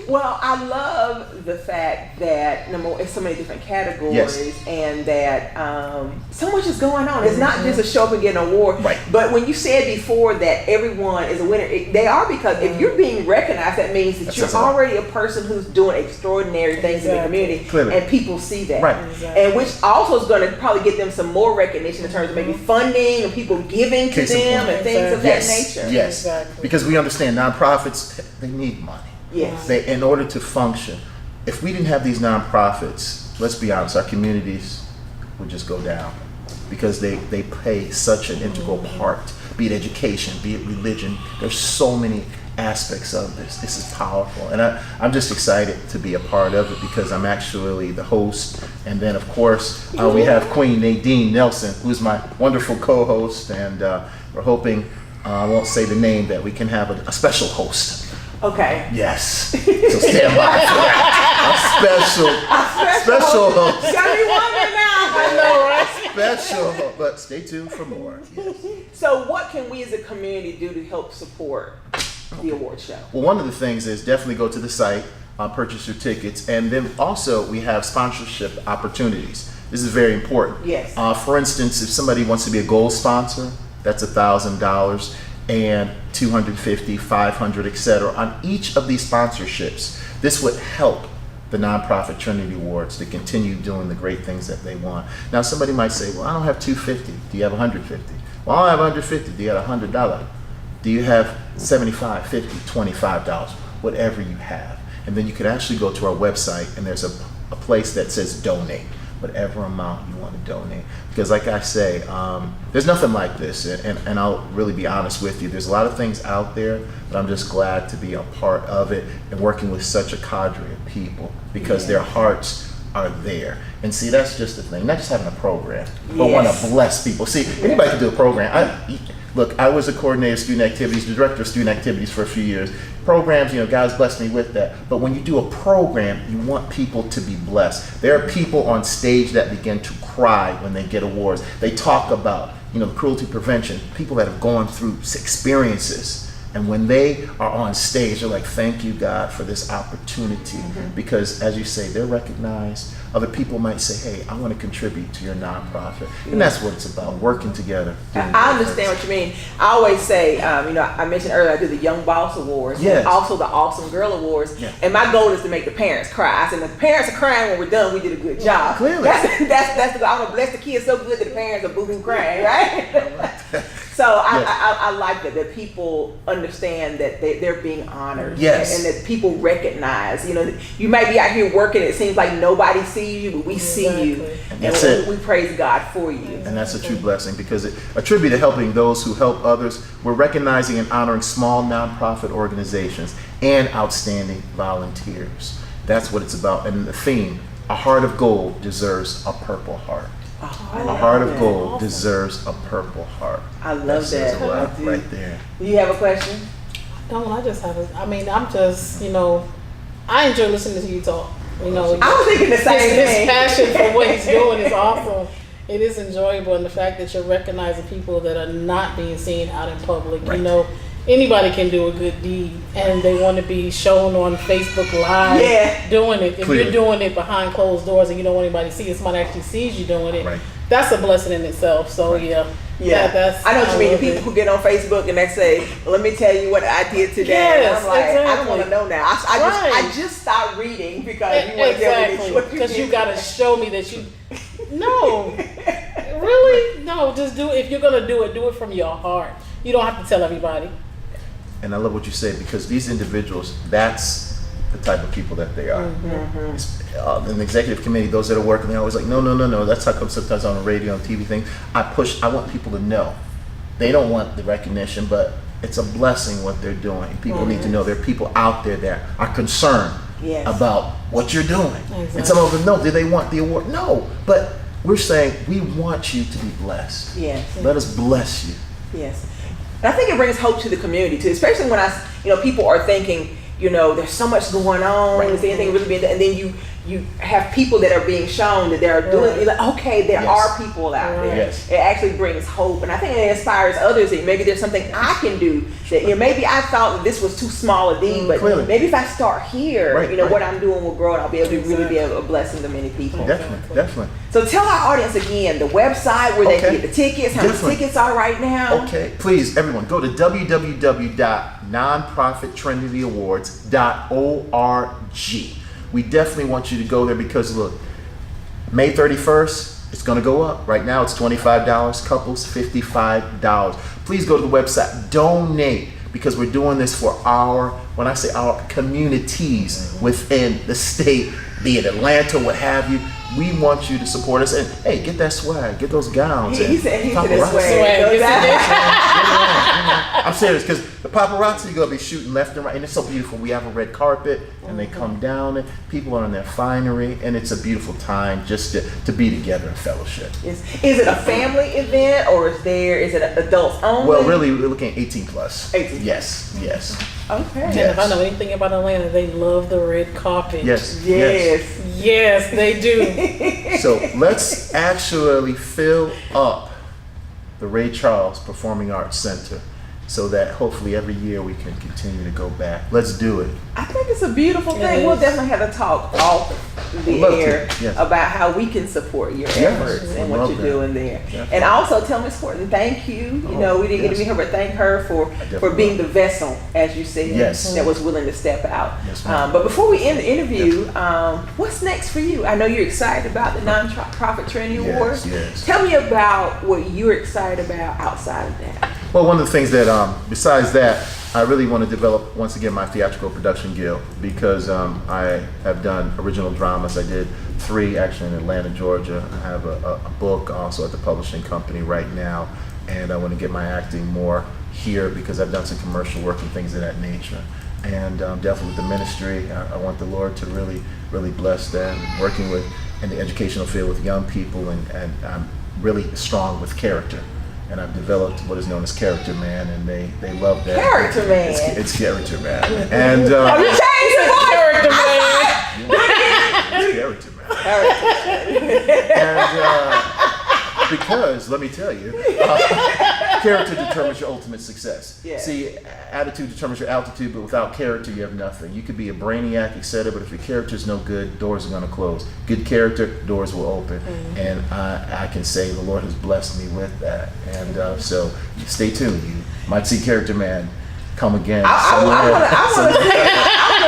A: Well, I love the fact that it's so many different categories,
D: Yes.
A: and that so much is going on. It's not just a show up and get an award.
D: Right.
A: But when you said before that everyone is a winner, they are, because if you're being recognized, that means that you're
D: says a lot.
A: already a person who's doing extraordinary things in the community,
D: Clearly.
A: and people see that.
D: Right.
B: Exactly.
A: And which also is going to probably get them some more recognition in terms of maybe funding and people giving to
D: Case in
A: them
D: point.
A: and things of
D: Yes.
A: that nature.
D: Yes.
B: Exactly.
D: Because we understand nonprofits, they need money.
A: Yes.
D: In order to function, if we didn't have these nonprofits, let's be honest, our communities would just go down, because they play such an integral part, be it education, be it religion. There's so many aspects of this. This is powerful. And I'm just excited to be a part of it, because I'm actually the host. And then, of course, we have Queen Nadine Nelson, who's my wonderful co-host. And we're hoping, I won't say the name, that we can have a special host.
A: Okay.
D: Yes. So stand by for that. Special host.
A: Got me wondering now.
B: I know, right?
D: Special host. But stay tuned for more. Yes.
A: So what can we as a community do to help support the award show?
D: Well, one of the things is definitely go to the site, purchase your tickets, and then also we have sponsorship opportunities. This is very important.
A: Yes.
D: For instance, if somebody wants to be a gold sponsor, that's $1,000. And 250, 500, etc. On each of these sponsorships, this would help the nonprofit Trinity Awards to continue doing the great things that they want. Now, somebody might say, well, I don't have 250. Do you have 150? Well, I don't have 150. Do you have $100? Do you have 75, 50, $25? Whatever you have. And then you can actually go to our website, and there's a place that says donate. Whatever amount you want to donate. Because like I say, there's nothing like this, and I'll really be honest with you, there's a lot of things out there, but I'm just glad to be a part of it and working with such a cadre of people, because their hearts are there. And see, that's just the thing, not just having a program, but want to bless people. See, anybody can do a program. Look, I was a coordinator of student activities, the director of student activities for a few years. Programs, God's blessed me with that. But when you do a program, you want people to be blessed. There are people on stage that begin to cry when they get awards. They talk about, the cruelty prevention, people that have gone through experiences And when they are on stage, they're like, thank you, God, for this opportunity. Because as you say, they're recognized. Other people might say, hey, I want to contribute to your nonprofit. And that's what it's about, working together.
A: I understand what you mean. I always say, I mentioned earlier, I do the Young Boss Awards,
D: Yes.
A: and also the Awesome Girl Awards.
D: Yeah.
A: And my goal is to make the parents cry. I said, if the parents are crying when we're done, we did a good job.
D: Clearly.
A: That's the goal. I'm going to bless the kids so good that the parents are boohoo crying, right? So I like that people understand that they're being honored.
D: Yes.
A: And that people recognize. You might be out here working, it seems like nobody sees you, but we see you.
D: And that's it.
A: We praise God for you.
D: And that's a true blessing, because a tribute to helping those who help others. We're recognizing and honoring small nonprofit organizations and outstanding volunteers. That's what it's about. And the theme, a heart of gold deserves a purple heart. A heart of gold deserves a purple heart.
A: I love
D: says
A: that.
D: a lot
A: I do.
D: right there.
A: You have a question?
B: No, I just have I'm just, I enjoy listening to you talk.
A: I was thinking the same
B: his
A: thing.
B: passion for what he's doing is awesome. It is enjoyable, and the fact that you're recognizing people that are not being seen out in public.
D: Right.
B: Anybody can do a good deed, and they want to be shown on Facebook Live doing it. If
D: Clearly.
B: you're doing it behind closed doors and you don't want anybody to see it, somebody actually sees you doing it.
D: Right.
B: That's a blessing in itself. So
A: Yeah,
B: that's
A: I know what you mean.
B: love
A: People
B: it.
A: who get on Facebook and they say, "Let me tell you what I did today."
B: Yes,
A: and I'm like, I don't
B: exactly.
A: want to know now. I
B: Right.
A: just stopped reading because you want to tell me
B: Exactly,
A: what you
B: because
A: did.
B: you got to show me that you. No, really, no. Just do it. If you're gonna do it from your heart. You don't have to tell everybody.
D: And I love what you say, because these individuals, that's the type of people that they are. In the executive committee, those that are working, they're always like, no. That's how come sometimes on the radio and TV thing, I want people to know. They don't want the recognition, but it's a blessing what they're doing. People need to know there are people out there that are concerned about what you're doing.
B: Exactly.
D: And some of them, no, do they want the award? No, but we're saying we want you to be blessed.
A: Yes.
D: Let us bless you.
A: Yes. And I think it brings hope to the community too, especially when people are thinking, there's so much going on, is anything really being done? And then you have people that are being shown that they're doing, you're like, okay, there are people out there.
D: Yes.
A: It actually brings hope. And I think it inspires others that maybe there's something I can do that, maybe I thought that this was too small a deed, but
D: Clearly.
A: maybe if I start here,
D: Right.
A: what I'm doing will grow and I'll be able to really be a blessing to many people.
D: Definitely.
A: So tell our audience again, the website where they
D: Okay.
A: can get the tickets, how
D: Definitely.
A: much tickets are right now.
D: Okay, please, everyone, go to www.nonprofittrinityawards.org. We definitely want you to go there, because look, May 31st, it's going to go up. Right now, it's $25. Couples, $55. Please go to the website, donate, because we're doing this for our communities within the state, be it Atlanta, what have you. We want you to support us, and hey, get that swag, get those gowns.
A: He said that
D: paparazzi.
A: swag.
D: I'm serious, because the paparazzi are gonna be shooting left and right, and it's so beautiful. We have a red carpet, and they come down, and people are in their finery, and it's a beautiful time just to be together in fellowship.
A: Is it a family event, or is it adults only?
D: Well, really, we're looking at 18 plus.
A: 18.
D: Yes.
A: Okay.
B: And if I know anything about Atlanta, they love the red carpet.
A: Yes.
B: Yes, they do.
D: So let's actually fill up the Ray Charles Performing Arts Center, so that hopefully every year we can continue to go back. Let's do it.
A: I think it's a beautiful
B: It
A: thing.
B: is.
A: We'll definitely have a talk off the
D: We'd love to,
A: air
D: yes.
A: about how we can support your efforts and
D: we'd
A: what
D: love
A: you're
D: that.
A: doing there.
D: Definitely.
A: And also tell Ms. Horton, thank you. We didn't get to meet her, but thank her for
D: definitely
A: being the vessel, as you said,
D: Yes.
A: that was willing to step out.
D: Yes, ma'am.
A: But before we end the interview, what's next for you? I know you're excited about the Nonprofit Trinity Awards.
D: Yes.
A: Tell me about what you're excited about outside of that.
D: Well, one of the things that, besides that, I really want to develop, once again, my theatrical production guild, because I have done original dramas. I did 3 actually in Atlanta, Georgia. I have a book also at the publishing company right now, and I want to get my acting more here, because I've done some commercial work and things of that nature. And definitely with the ministry, I want the Lord to really, really bless them. Working with in the educational field with young people, and I'm really strong with character. And I've developed what is known as Character Man, and they love that.
A: Character Man.
D: It's Character Man. And
A: You changed the voice.
B: Character man.
D: it's Character Man. And because let me tell you, character determines your ultimate success.
A: Yeah.
D: See, attitude determines your altitude, but without character, you have nothing. You could be a brainiac, etc., but if your character is no good, doors are going to close. Good character, doors will open. And I can say the Lord has blessed me with that. And so stay tuned. You might see Character Man come again.
A: I want to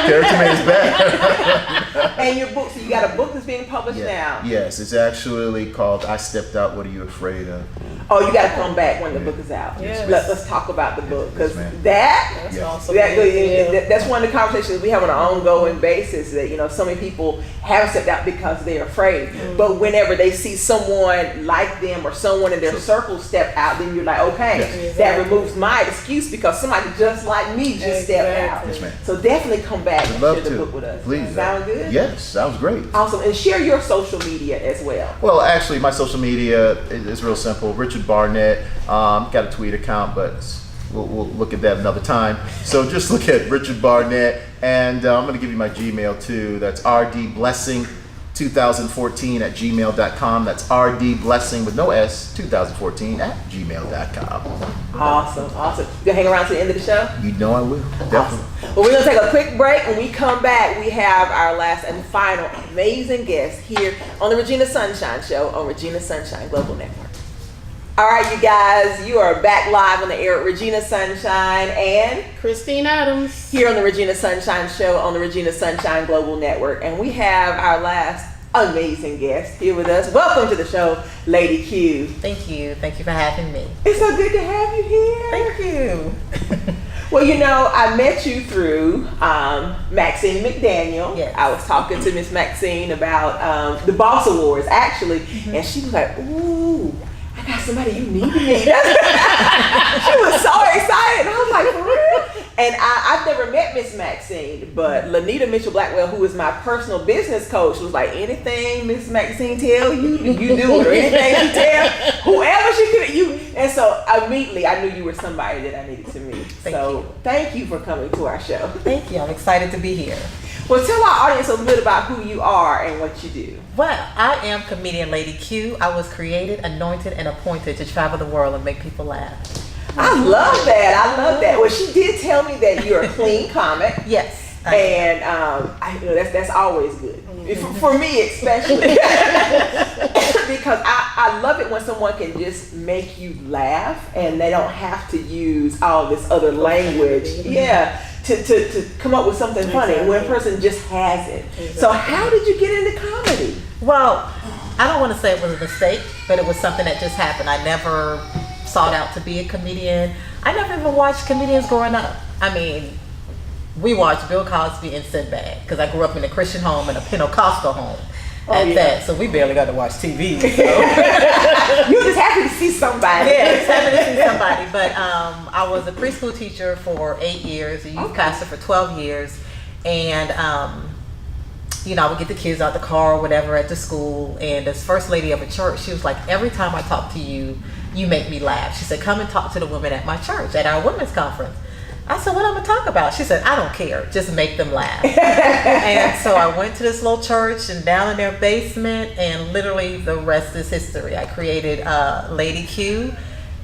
D: Character Man is back.
A: And your book, so you got a book that's being published now.
D: Yes, it's actually called I Stepped Out, What Are You Afraid Of?
A: Oh, you got to come back when the book is out.
B: Yes.
A: Let's talk about the book, because
B: That's
D: Yeah.
B: awesome.
A: that's one of the conversations we have on an ongoing basis, that so many people haven't stepped out because they're afraid. But whenever they see someone like them or someone in their circle step out, then you're like, okay,
B: Yes.
A: that removes my excuse because somebody just like me just stepped out.
D: Yes, ma'am.
A: So definitely come back and
D: Love
A: share the
D: to.
A: book with us.
D: Please.
A: Sound good?
D: Yes, sounds great.
A: Awesome. And share your social media as well.
D: Well, actually, my social media is real simple. Richard Barnette. Got a tweet account, but we'll look at that another time. So just look at Richard Barnette, and I'm going to give you my Gmail too. That's rdblessing2014@gmail.com. That's rdblessing with no S 2014@gmail.com.
A: Awesome. You hang around to the end of the show?
D: You know I will. Definitely.
A: Well, we're going to take a quick break. When we come back, we have our last and final amazing guest here on the Regina Sunshine Show on Regina Sunshine Global Network. All right, you guys, you are back live on the air at Regina Sunshine and
B: Christine Adams.
A: here on the Regina Sunshine Show on the Regina Sunshine Global Network. And we have our last amazing guest here with us. Welcome to the show, Lady Q.
E: Thank you. Thank you for having me.
A: It's so good to have you here.
E: Thank you.
A: Well, I met you through Maxine McDaniel.
E: Yes.
A: I was talking to Miss Maxine about the Boss Awards, actually, and she was like, ooh, I got somebody you need to meet. She was so excited. And I was like, for real? And I've never met Miss Maxine, but Lanita Mitchell Blackwell, who is my personal business coach, was like, anything Miss Maxine tell you, you do it. Or anything she tell, whoever she could, you. And so immediately I knew you were somebody that I needed to meet. Thank you for coming to our show.
E: Thank you. I'm excited to be here.
A: Well, tell our audience a little bit about who you are and what you do.
E: Well, I am comedian Lady Q. I was created, anointed, and appointed to travel the world and make people laugh.
A: I love that. Well, she did tell me that you're a clean comic.
E: Yes.
A: And that's always good. For me especially. Because I love it when someone can just make you laugh and they don't have to use all this other language. Yeah. To come up with something funny when a person just has it. So how did you get into comedy?
E: Well, I don't want to say it was a mistake, but it was something that just happened. I never sought out to be a comedian. I never even watched comedians growing up. I mean, we watched Bill Cosby and Sinbad because I grew up in a Christian home and a Pentecostal home. That, so we barely got to watch TV. So.
A: You're just happy to see somebody.
E: Yeah, just happy to see somebody. But I was a preschool teacher for 8 years, a youth pastor for 12 years, and I would get the kids out the car or whatever at the school. And as first lady of a church, she was like, every time I talk to you, you make me laugh. She said, come and talk to the women at my church at our women's conference. I said, what am I going to talk about? She said, I don't care. Just make them laugh. And so I went to this little church and down in their basement, and literally the rest is history. I created Lady Q,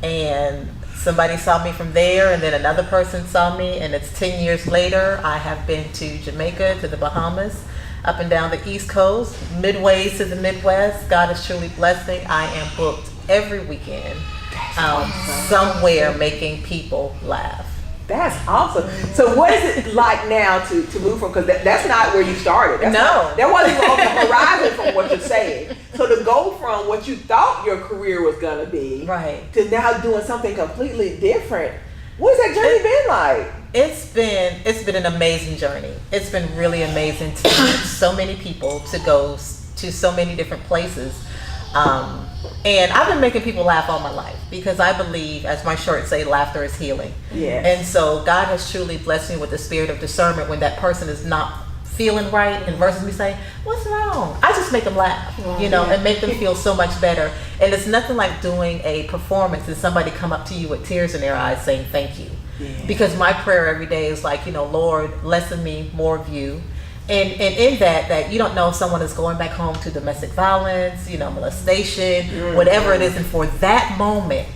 E: and somebody saw me from there, and then another person saw me, and it's 10 years later. I have been to Jamaica, to the Bahamas, up and down the East Coast, midways to the Midwest. God is truly blessing. I am booked every weekend somewhere making people laugh.
A: That's awesome. So what is it like now to move from, because that's not where you started. That wasn't on the horizon from what you're saying. So to go from what you thought your career was going to be to now doing something completely different, what's that journey been like?
E: It's been an amazing journey. It's been really amazing to meet so many people, to go to so many different places. And I've been making people laugh all my life because I believe, as my shorts say, laughter is healing.
A: Yeah.
E: And so God has truly blessed me with the spirit of discernment when that person is not feeling right, and versus me saying, what's wrong? I just make them laugh, and make them feel so much better. And it's nothing like doing a performance and somebody come up to you with tears in their eyes saying thank you. Yeah. Because my prayer every day is like, Lord, less of me, more of you. And in that you don't know if someone is going back home to domestic violence, molestation, whatever it is. And for that moment,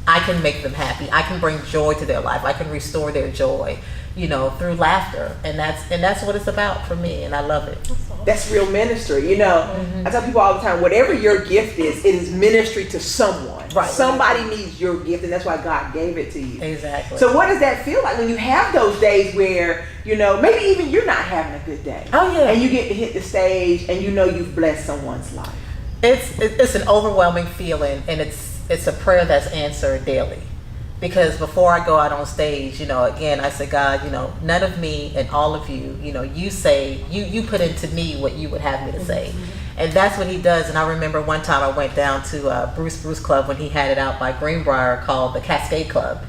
E: I can make them happy. I can bring joy to their life. I can restore their joy, you know, through laughter. And that's what it's about for me, and I love it.
A: That's real ministry. You know, I tell people all the time, whatever your gift is, it is ministry to someone.
E: Right.
A: Somebody needs your gift, and that's why God gave it to you.
E: Exactly.
A: So what does that feel like when you have those days where, you know, maybe even you're not having a good day?
E: Oh, yeah.
A: And you get to hit the stage and you know you've blessed someone's life.
E: It's an overwhelming feeling, and it's a prayer that's answered daily. Because before I go out on stage, you know, again, I say, God, you know, none of me and all of you, you know, you say, you put into me what you would have me to say. And that's what he does. And I remember one time I went down to Bruce Club when he had it out by Greenbrier called the Cascade Club.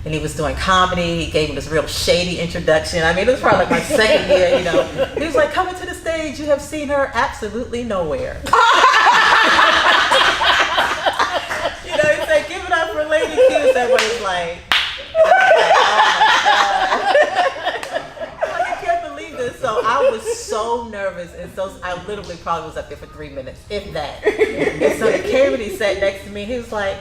E: And he was doing comedy. He gave me this real shady introduction. I mean, it was probably like my second year, you know. He was like, coming to the stage, you have seen her absolutely nowhere. You know, he said, give it up for Lady Q. Everybody's like, oh my God. I can't believe this. So I was so nervous, and so I literally probably was up there for 3 minutes, if that. And so he came and he sat next to me. He was like,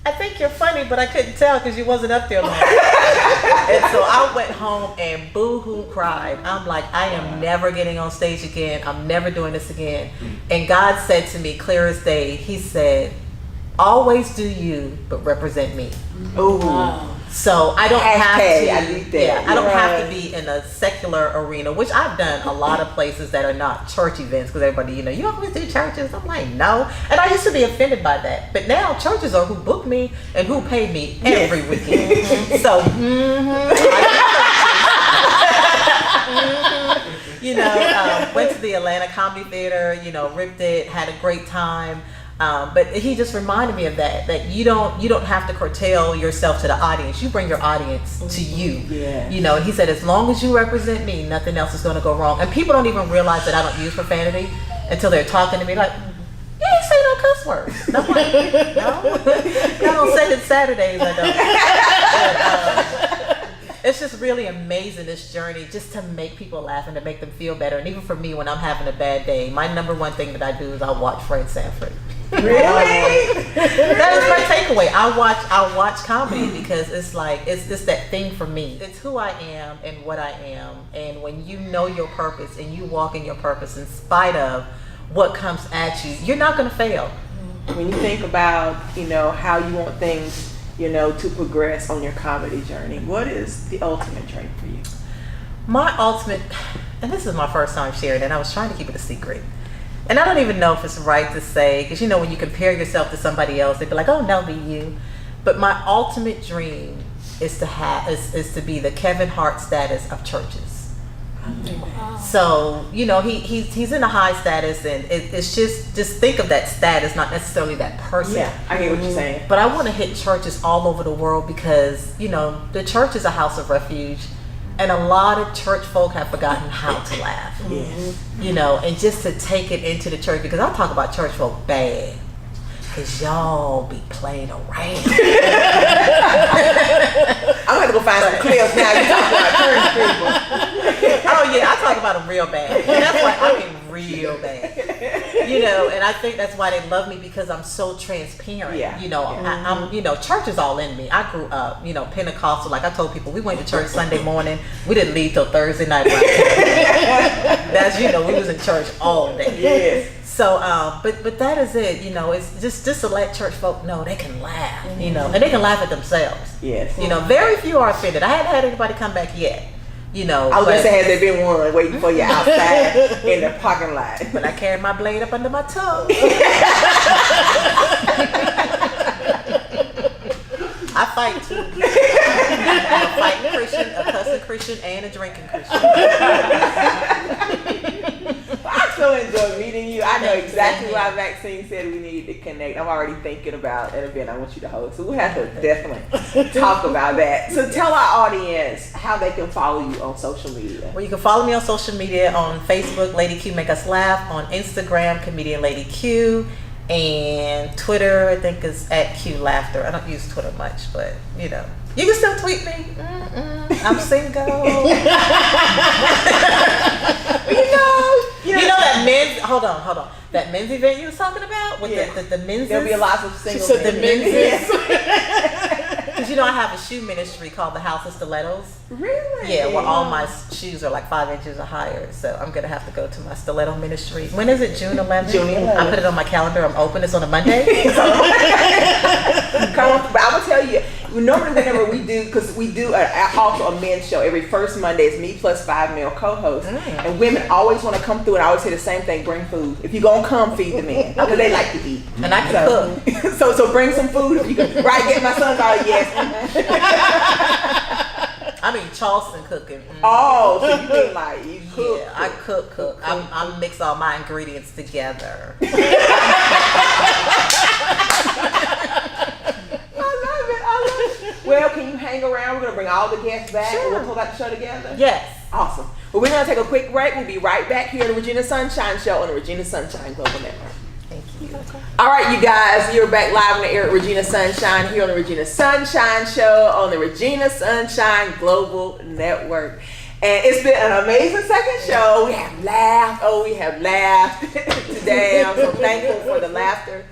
E: I think you're funny, but I couldn't tell because you wasn't up there long. And so I went home and boo-hoo cried. I'm like, I am never getting on stage again. I'm never doing this again. And God said to me, clear as day, he said, always do you, but represent me.
A: Ooh.
B: Wow.
E: So I don't have to.
A: I need that.
E: Yeah, I don't have to be in a secular arena, which I've done a lot of places that are not church events, because everybody, you know, you always do churches. I'm like, no, and I used to be offended by that, but now churches are who book me and who pay me every weekend. So, you know, went to the Atlanta Comedy Theater. You know, ripped it, had a great time. But he just reminded me of that you don't have to curtail yourself to the audience. You bring your audience to you.
A: Yeah.
E: You know, and he said, as long as you represent me, nothing else is going to go wrong. And people don't even realize that I don't use profanity until they're talking to me like, you ain't say no cuss words. And I'm like, no. Not on second Saturdays, I don't. But, it's just really amazing, this journey, just to make people laugh and to make them feel better. And even for me, when I'm having a bad day, my number one thing that I do is I watch Fred Sanford.
A: Really?
E: That is my takeaway. I watch comedy because it's like it's that thing for me. It's who I am and what I am. And when you know your purpose and you walk in your purpose in spite of what comes at you, you're not going to fail.
A: When you think about, you know, how you want things, you know, to progress on your comedy journey, what is the ultimate trait for you?
E: My ultimate, and this is my first time sharing, and I was trying to keep it a secret. And I don't even know if it's right to say, because you know, when you compare yourself to somebody else, they'd be like, oh, no, be you. But my ultimate dream is to be the Kevin Hart status of churches.
B: Wow.
E: So, you know, he's in a high status, and it's just think of that status, not necessarily that person.
A: Yeah, I get what you're saying.
E: But I want to hit churches all over the world because, you know, the church is a house of refuge. And a lot of church folk have forgotten how to laugh.
A: Yes.
E: You know, and just to take it into the church, because I talk about church folk bad. Because y'all be playing around.
A: I'm going to go find some clips now. You talk about church people.
E: Oh, yeah, I talk about them real bad. And that's why I mean real bad. You know, and I think that's why they love me, because I'm so transparent.
A: Yeah.
E: You know, I'm, you know, church is all in me. I grew up, you know, Pentecostal. Like I told people, we went to church Sunday morning. We didn't leave till Thursday night. That's, you know, we was in church all day.
A: Yes.
E: So, but that is it. You know, it's just to let church folk know they can laugh. You know, and they can laugh at themselves.
A: Yes.
E: You know, very few are offended. I haven't had anybody come back yet. You know,
A: I was going to say, has there been one waiting for you outside in the parking lot?
E: But I carried my blade up under my tongue. I fight too. I'm a fighting Christian, a cussing Christian, and a drinking Christian.
A: I so enjoyed meeting you. I know exactly why Maxine said we need to connect. I'm already thinking about an event I want you to host. So we'll have to definitely talk about that. So tell our audience how they can follow you on social media.
E: Well, you can follow me on social media on Facebook, Lady Q Make Us Laugh, on Instagram, Comedian Lady Q, and Twitter, I think is @Q Laughter. I don't use Twitter much, but you know, you can still tweet me. I'm single. You know that men's, hold on. That men's event you was talking about with the men's.
A: There'll be a lot of single
B: She said the
A: men.
B: men's.
E: you know I have a shoe ministry called the House of Stilettos?
A: Really?
E: Yeah, where all my shoes are like 5 inches or higher. So I'm gonna have to go to my stiletto ministry. When is it? June 11th.
A: June 11th.
E: I put it on my calendar. I'm open. It's on a Monday.
A: Come on, but I'm gonna tell you. Normally, whenever we do, because we do also a men's show every first Monday. It's me plus 5 male co-hosts, and women always want to come through. And I always say the same thing: bring food. If you're gonna come, feed the men because they like to eat.
E: And I can cook.
A: So bring some food if you can. Right? Get my son out. Yes.
E: I mean Charleston cooking.
A: Oh, so you mean like you cook?
E: Yeah, I cook. I mix all my ingredients together.
A: I love it. Well, can you hang around? We're gonna bring all the guests back and we'll pull out the show together.
E: Yes.
A: Awesome. Well, we're gonna take a quick break. We'll be right back here on the Regina Sunshine Show on the Regina Sunshine Global Network.
E: Thank you.
A: All right, you guys, you're back live on the air at Regina Sunshine here on the Regina Sunshine Show on the Regina Sunshine Global Network. And it's been an amazing second show. We have laughed. Oh, we have laughed today. I'm so thankful for the laughter.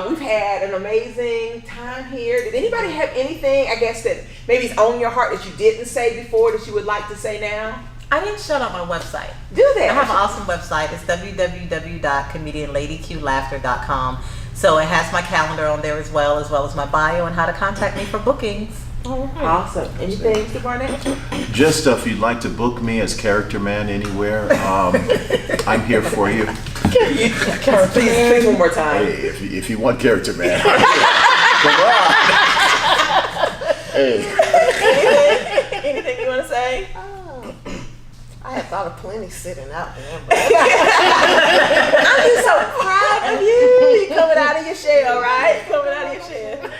A: We've had an amazing time here. Did anybody have anything, I guess, that maybe is on your heart that you didn't say before that you would like to say now?
E: I didn't shut up my website.
A: Do that.
E: I have an awesome website. It's www.comedianladyqlaughter.com. So it has my calendar on there as well as my bio and how to contact me for bookings.
A: All right. Awesome. Anything, Mr. Barnette?
D: Just if you'd like to book me as character man anywhere, I'm here for you.
A: Please one more time.
D: Hey, if you want character man, I'm here. Come on. Hey.
A: Anything you want to say?
C: I had thought of plenty sitting out there, but
A: I'm just so proud of you. You're coming out of your shell, right? Coming out of your shell.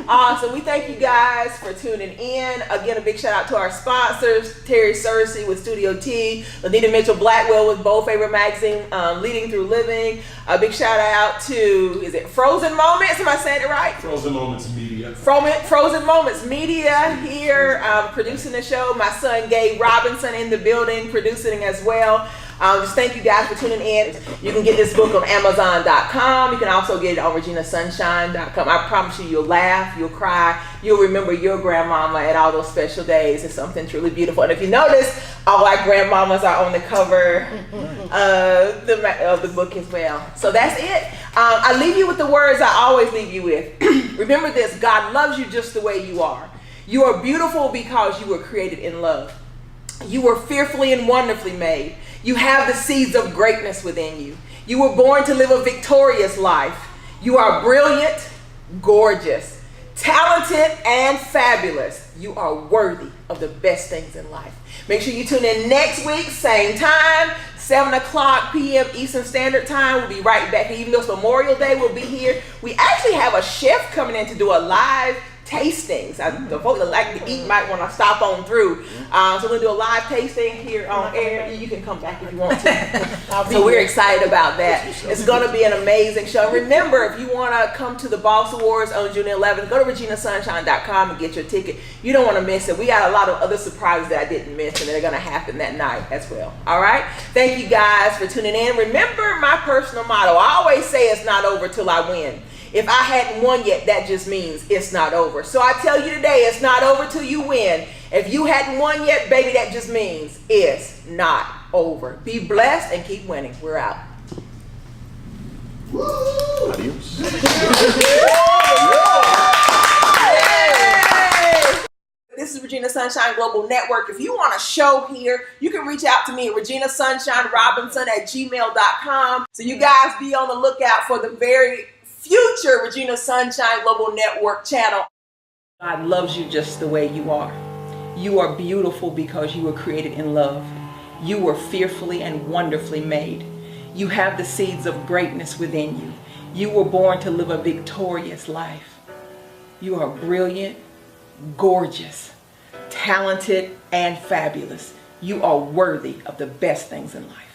A: Awesome. We thank you guys for tuning in. Again, a big shout out to our sponsors, Terry Searcy with Studio T, Lanita Mitchell Blackwell with Bold Favorite Magazine, Leading Through Living. A big shout out to, is it Frozen Moments? Am I saying it right?
F: Frozen Moments Media.
A: Frozen Moments Media here producing the show. My son Gabe Robinson in the building producing as well. Just thank you guys for tuning in. You can get this book on Amazon.com. You can also get it on ReginaSunshine.com. I promise you, you'll laugh, you'll cry, you'll remember your grandmama and all those special days. It's something truly beautiful. And if you notice, all our grandmamas are on the cover of the book as well. So that's it. I leave you with the words I always leave you with. Remember this: God loves you just the way you are. You are beautiful because you were created in love. You were fearfully and wonderfully made. You have the seeds of greatness within you. You were born to live a victorious life. You are brilliant, gorgeous, talented, and fabulous. You are worthy of the best things in life. Make sure you tune in next week, same time, 7:00 p.m. Eastern Standard Time. We'll be right back. Even though it's Memorial Day, we'll be here. We actually have a chef coming in to do a live tastings. The folks that like to eat might want to stop on through. So we're going to do a live tasting here on air. You can come back if you want to. So we're excited about that. It's going to be an amazing show. Remember, if you want to come to the Boss Awards on June 11th, go to ReginaSunshine.com and get your ticket. You don't want to miss it. We got a lot of other surprises that I didn't miss, and they're going to happen that night as well. All right? Thank you guys for tuning in. Remember my personal motto. I always say it's not over till I win. If I hadn't won yet, that just means it's not over. So I tell you today, it's not over till you win. If you hadn't won yet, baby, that just means it's not over. Be blessed and keep winning. We're out.
D: Adios.
A: This is Regina Sunshine Global Network. If you want a show here, you can reach out to me at ReginaSunshineRobinson@gmail.com. So you guys be on the lookout for the very future Regina Sunshine Global Network channel. God loves you just the way you are. You are beautiful because you were created in love. You were fearfully and wonderfully made. You have the seeds of greatness within you. You were born to live a victorious life. You are brilliant, gorgeous, talented, and fabulous. You are worthy of the best things in life.